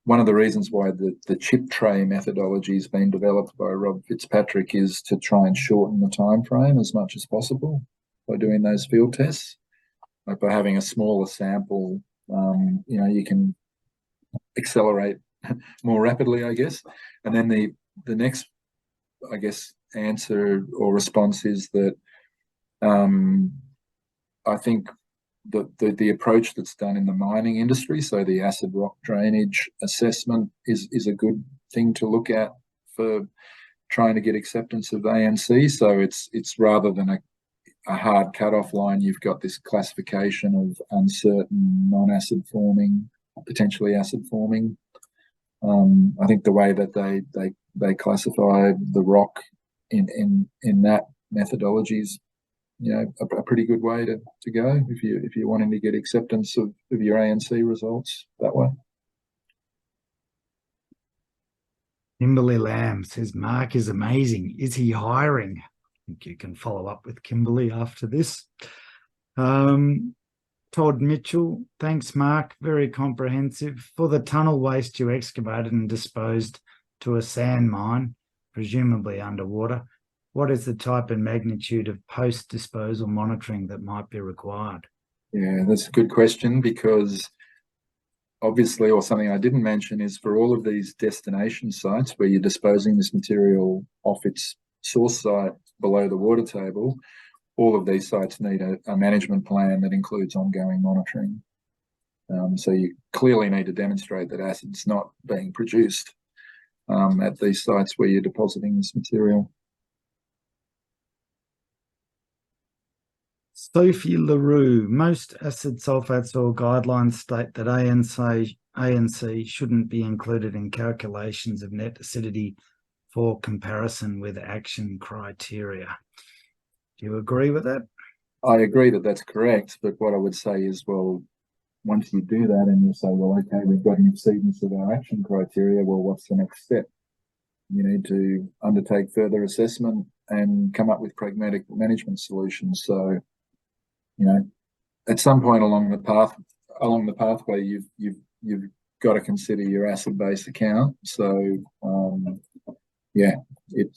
one of the reasons why the chip tray methodology has been developed by Rob Fitzpatrick, is to try and shorten the time frame as much as possible. by doing those field tests. Like by having a smaller sample, you know, you can accelerate more rapidly, I guess. And then the next, I guess, answer or response is that I think the approach that's done in the mining industry, so the acid rock drainage assessment, is a good thing to look at for trying to get acceptance of ANC. So it's rather than a hard cutoff line, you've got this classification of uncertain, non-acid forming, potentially acid forming. I think the way that they classify the rock in that methodology is, you know, a pretty good way to go if you're wanting to get acceptance of your ANC results that way. Kimberly Lamb says, Mark is amazing. Is he hiring? I think you can follow up with Kimberly after this. Todd Mitchell, thanks, Mark. Very comprehensive. For the tunnel waste you excavated and disposed to a sand mine, presumably underwater, what is the type and magnitude of post-disposal monitoring that might be required? Yeah, that's a good question, because obviously, or something I didn't mention, is for all of these destination sites where you're disposing this material off its source site below the water table, all of these sites need a management plan that includes ongoing monitoring. So you clearly need to demonstrate that acid's not being produced at these sites where you're depositing this material. Sophie LaRue, most acid sulfate soil guidelines state that ANC shouldn't be included in calculations of net acidity for comparison with action criteria. Do you agree with that? I agree that that's correct, but what I would say is, well, once you do that and you say, well, okay, we've got an exceedance of our action criteria, well, what's the next step? You need to undertake further assessment and come up with pragmatic management solutions. So, you know, at some point along the pathway, you've got to consider your acid base account. So, yeah, it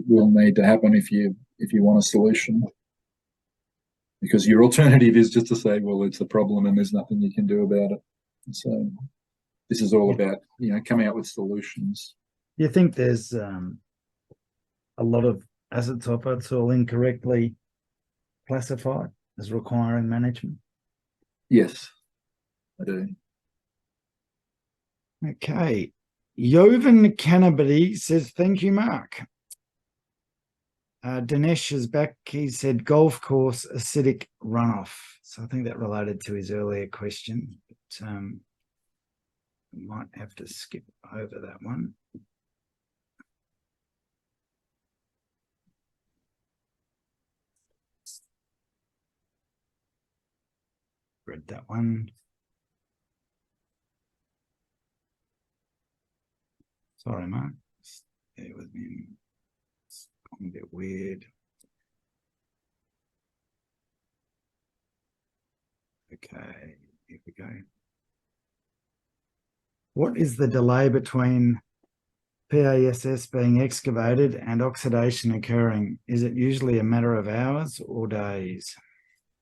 will need to happen if you want a solution, because your alternative is just to say, well, it's a problem and there's nothing you can do about it. So this is all about, you know, coming up with solutions. You think there's a lot of acid sulfate soil incorrectly classified as requiring management? Yes, I do. Okay. Jovan Cannabity says, thank you, Mark. Dinesh is back. He said golf course acidic runoff. So I think that related to his earlier question, but we might have to skip over that one. Read that one. Sorry, Mark. Stay with me. It's a bit weird. Okay, here we go. What is the delay between PASS being excavated and oxidation occurring? Is it usually a matter of hours or days?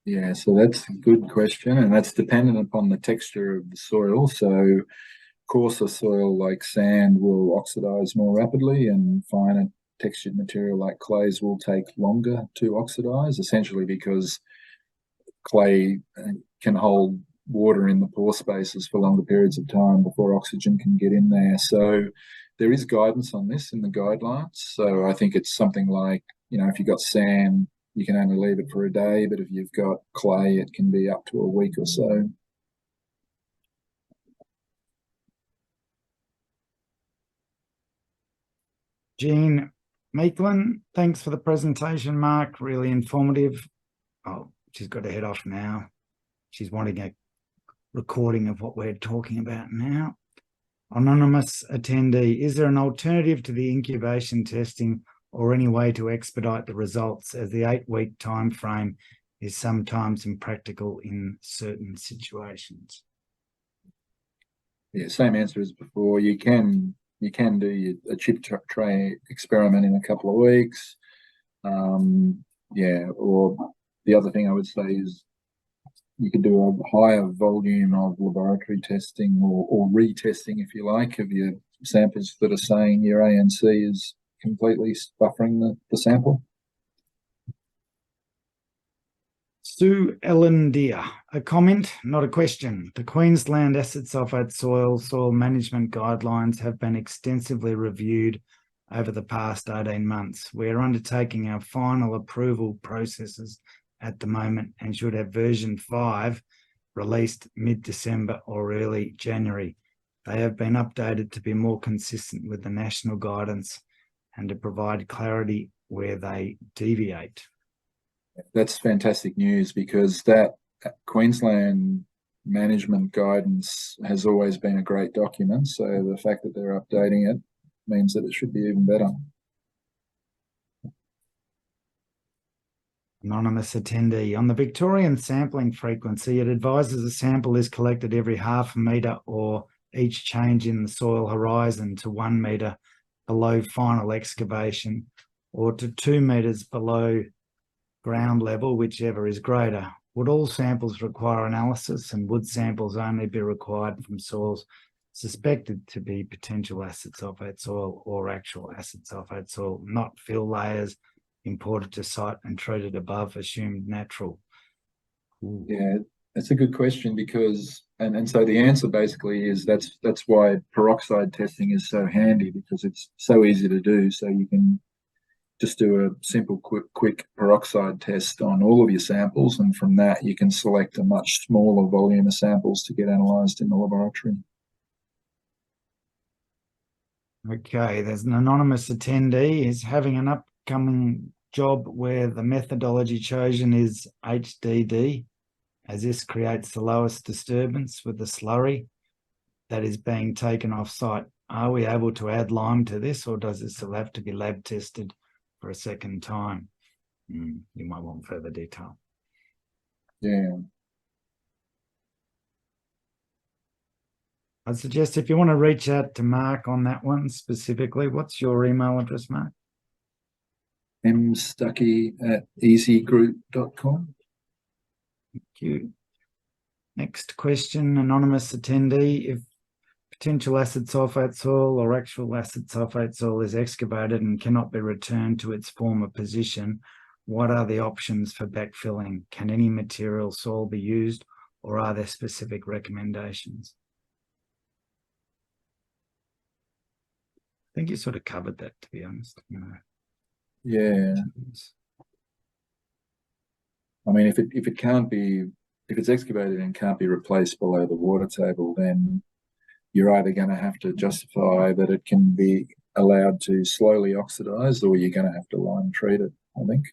Yeah, so that's a good question, and that's dependent upon the texture of the soil. So coarser soil like sand will oxidize more rapidly, and finer textured material like clays will take longer to oxidize, essentially because clay can hold water in the pore spaces for longer periods of time before oxygen can get in there. So there is guidance on this in the guidelines. So I think it's something like, you know, if you've got sand, you can only leave it for a day, but if you've got clay, it can be up to a week or so. Jean Maitland, thanks for the presentation, Mark. Really informative. Oh, she's got to head off now. She's wanting a recording of what we're talking about now. Anonymous attendee, is there an alternative to the incubation testing or any way to expedite the results, as the 8-week time frame is sometimes impractical in certain situations? Yeah, same answer as before. You can do a chip tray experiment in a couple of weeks. Yeah, or the other thing I would say is you could do a higher volume of laboratory testing or retesting, if you like, of your samples that are saying your ANC is completely buffering the sample. Sue Ellen Deer, a comment, not a question. The Queensland acid sulfate soil management guidelines have been extensively reviewed over the past 18 months. We are undertaking our final approval processes at the moment and should have version 5 released mid-December or early January. They have been updated to be more consistent with the national guidance and to provide clarity where they deviate. That's fantastic news, because that Queensland management guidance has always been a great document. So the fact that they're updating it means that it should be even better. Anonymous attendee. On the Victorian sampling frequency, it advises a sample is collected every half a metre or each change in the soil horizon to 1 metre below final excavation or to 2 metres below ground level, whichever is greater. Would all samples require analysis, and would samples only be required from soils suspected to be potential acid sulfate soil or actual acid sulfate soil, not fill layers imported to site and treated above assumed natural? Ooh. Yeah, that's a good question, because and so the answer basically is that's why peroxide testing is so handy, because it's so easy to do. So you can just do a simple quick peroxide test on all of your samples, and from that you can select a much smaller volume of samples to get analysed in the laboratory. Okay, there's an anonymous attendee. Is having an upcoming job where the methodology chosen is HDD, as this creates the lowest disturbance with the slurry that is being taken off site. Are we able to add lime to this, or does this still have to be lab tested for a second time? You might want further detail. Yeah. I'd suggest if you want to reach out to Mark on that one specifically, what's your email address, Mark? mstuckey@easygroup.com. Thank you. Next question, anonymous attendee. If potential acid sulfate soil or actual acid sulfate soil is excavated and cannot be returned to its former position, what are the options for backfilling? Can any material soil be used, or are there specific recommendations? I think you sort of covered that, to be honest. Yeah. I mean, if it's excavated and can't be replaced below the water table, then you're either going to have to justify that it can be allowed to slowly oxidize, or you're going to have to lime treat it, I think.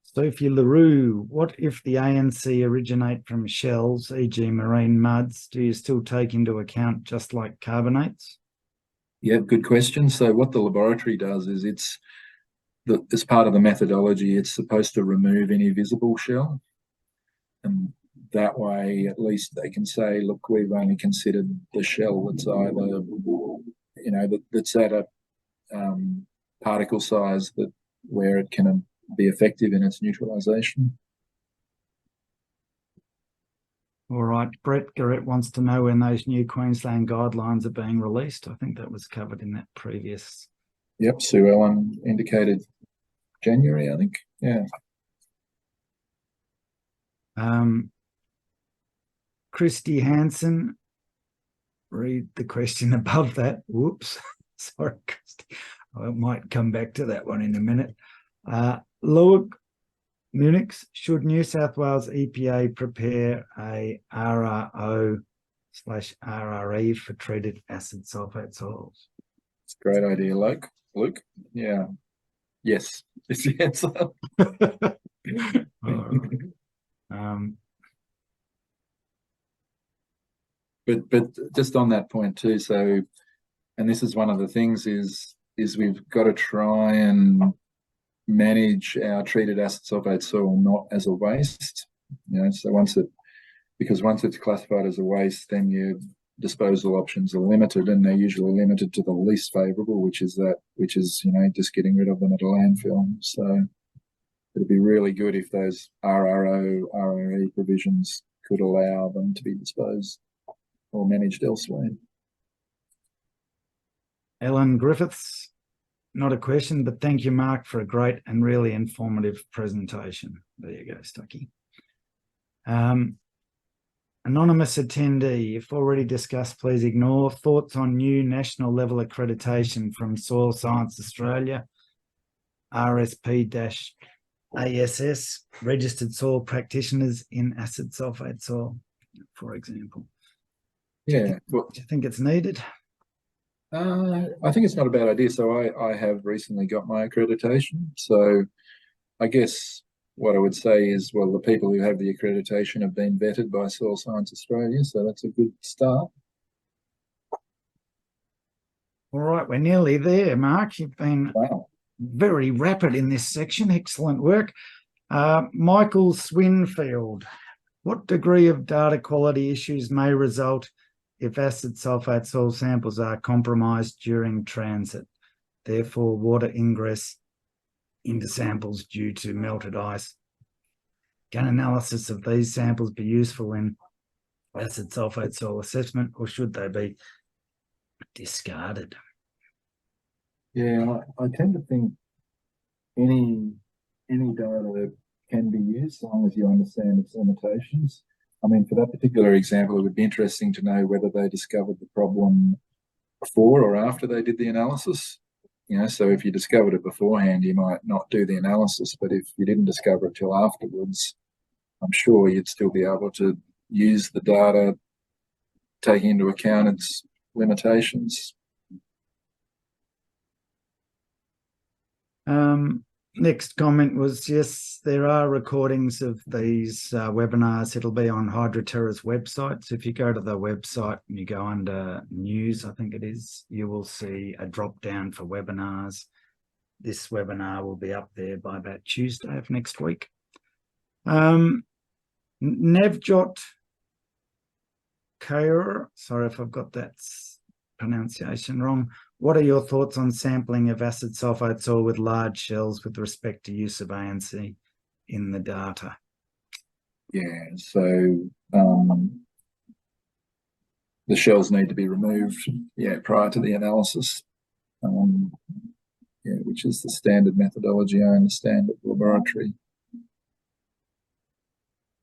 Sophie LaRue, what if the ANC originate from shells, e.g. marine muds? Do you still take into account just like carbonates? Yeah, good question. So what the laboratory does is as part of the methodology, it's supposed to remove any visible shell. And that way, at least they can say, look, we've only considered the shell that's either, that's at a particle size where it can be effective in its neutralisation. All right. Brett Garrett wants to know when those new Queensland guidelines are being released. I think that was covered in that previous. Yep, Sue Ellen indicated January, I think. Yeah. Christy Hansen, read the question above that. Whoops. Sorry, Christy. I might come back to that one in a minute. Loic Munich, should New South Wales EPA prepare a RRO/RRE for treated acid sulfate soils? It's a great idea, Luke. Yeah. Yes, is the answer. All right. But just on that point too, so, and this is one of the things is we've got to try and manage our treated acid sulfate soil not as a waste. So once it's classified as a waste, then disposal options are limited, and they're usually limited to the least favourable, which is just getting rid of them at a landfill. So it'd be really good if those RRO, RRE provisions could allow them to be disposed or managed elsewhere. Ellen Griffiths, not a question, but thank you, Mark, for a great and really informative presentation. There you go, Stucky. Anonymous attendee, if already discussed, please ignore. Thoughts on new national level accreditation from Soil Science Australia, RSP-ASS, registered soil practitioners in acid sulfate soil, for example. Yeah. Do you think it's needed? I think it's not a bad idea. So I have recently got my accreditation. So I guess what I would say is, well, the people who have the accreditation have been vetted by Soil Science Australia, so that's a good start. All right, we're nearly there, Mark. You've been very rapid in this section. Excellent work. Michael Swinfield, what degree of data quality issues may result if acid sulfate soil samples are compromised during transit, therefore water ingress into samples due to melted ice? Can analysis of these samples be useful in acid sulfate soil assessment, or should they be discarded? Yeah, I tend to think any data can be used as long as you understand its limitations. I mean, for that particular example, it would be interesting to know whether they discovered the problem before or after they did the analysis. So if you discovered it beforehand, you might not do the analysis, but if you didn't discover it till afterwards, I'm sure you'd still be able to use the data, taking into account its limitations. Next comment was, yes, there are recordings of these webinars. It'll be on Hydroterra's website. So if you go to the website and you go under news, I think it is, you will see a drop down for webinars. This webinar will be up there by about Tuesday of next week. Nevjot Kaur, sorry if I've got that pronunciation wrong. What are your thoughts on sampling of acid sulfate soil with large shells with respect to use of ANC in the data? Yeah, so the shells need to be removed, prior to the analysis, which is the standard methodology, I understand, at the laboratory.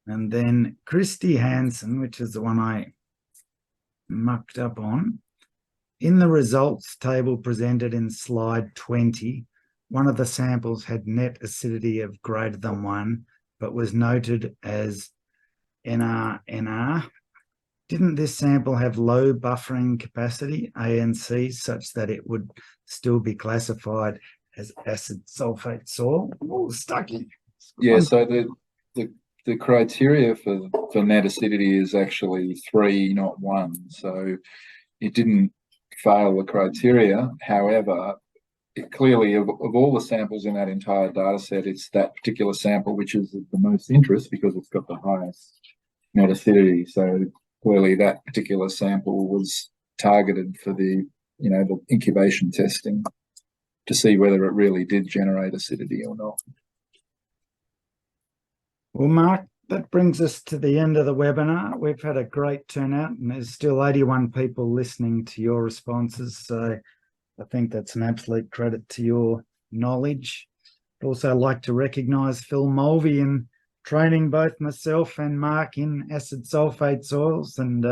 And then Christy Hansen, which is the one I mucked up on. In the results table presented in slide 20, one of the samples had net acidity of greater than 1, but was noted as NRNR. Didn't this sample have low buffering capacity, ANC, such that it would still be classified as acid sulfate soil? Oh, Stucky. Yeah, so the criteria for net acidity is actually 3, not 1. So it didn't fail the criteria. However, it clearly, of all the samples in that entire data set, it's that particular sample which is of the most interest because it's got the highest net acidity. So clearly that particular sample was targeted for the incubation testing to see whether it really did generate acidity or not. Well, Mark, that brings us to the end of the webinar. We've had a great turnout and there's still 81 people listening to your responses. So I think that's an absolute credit to your knowledge. I'd also like to recognise Phil Mulvey in training both myself and Mark in acid sulfate soils. And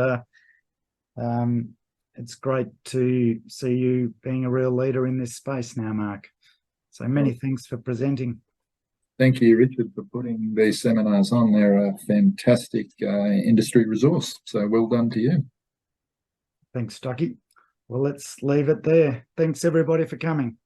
it's great to see you being a real leader in this space now, Mark. So many thanks for presenting. Thank you, Richard, for putting these seminars on. They're a fantastic industry resource. So well done to you. Thanks, Stucky. Well, let's leave it there. Thanks, everybody, for coming.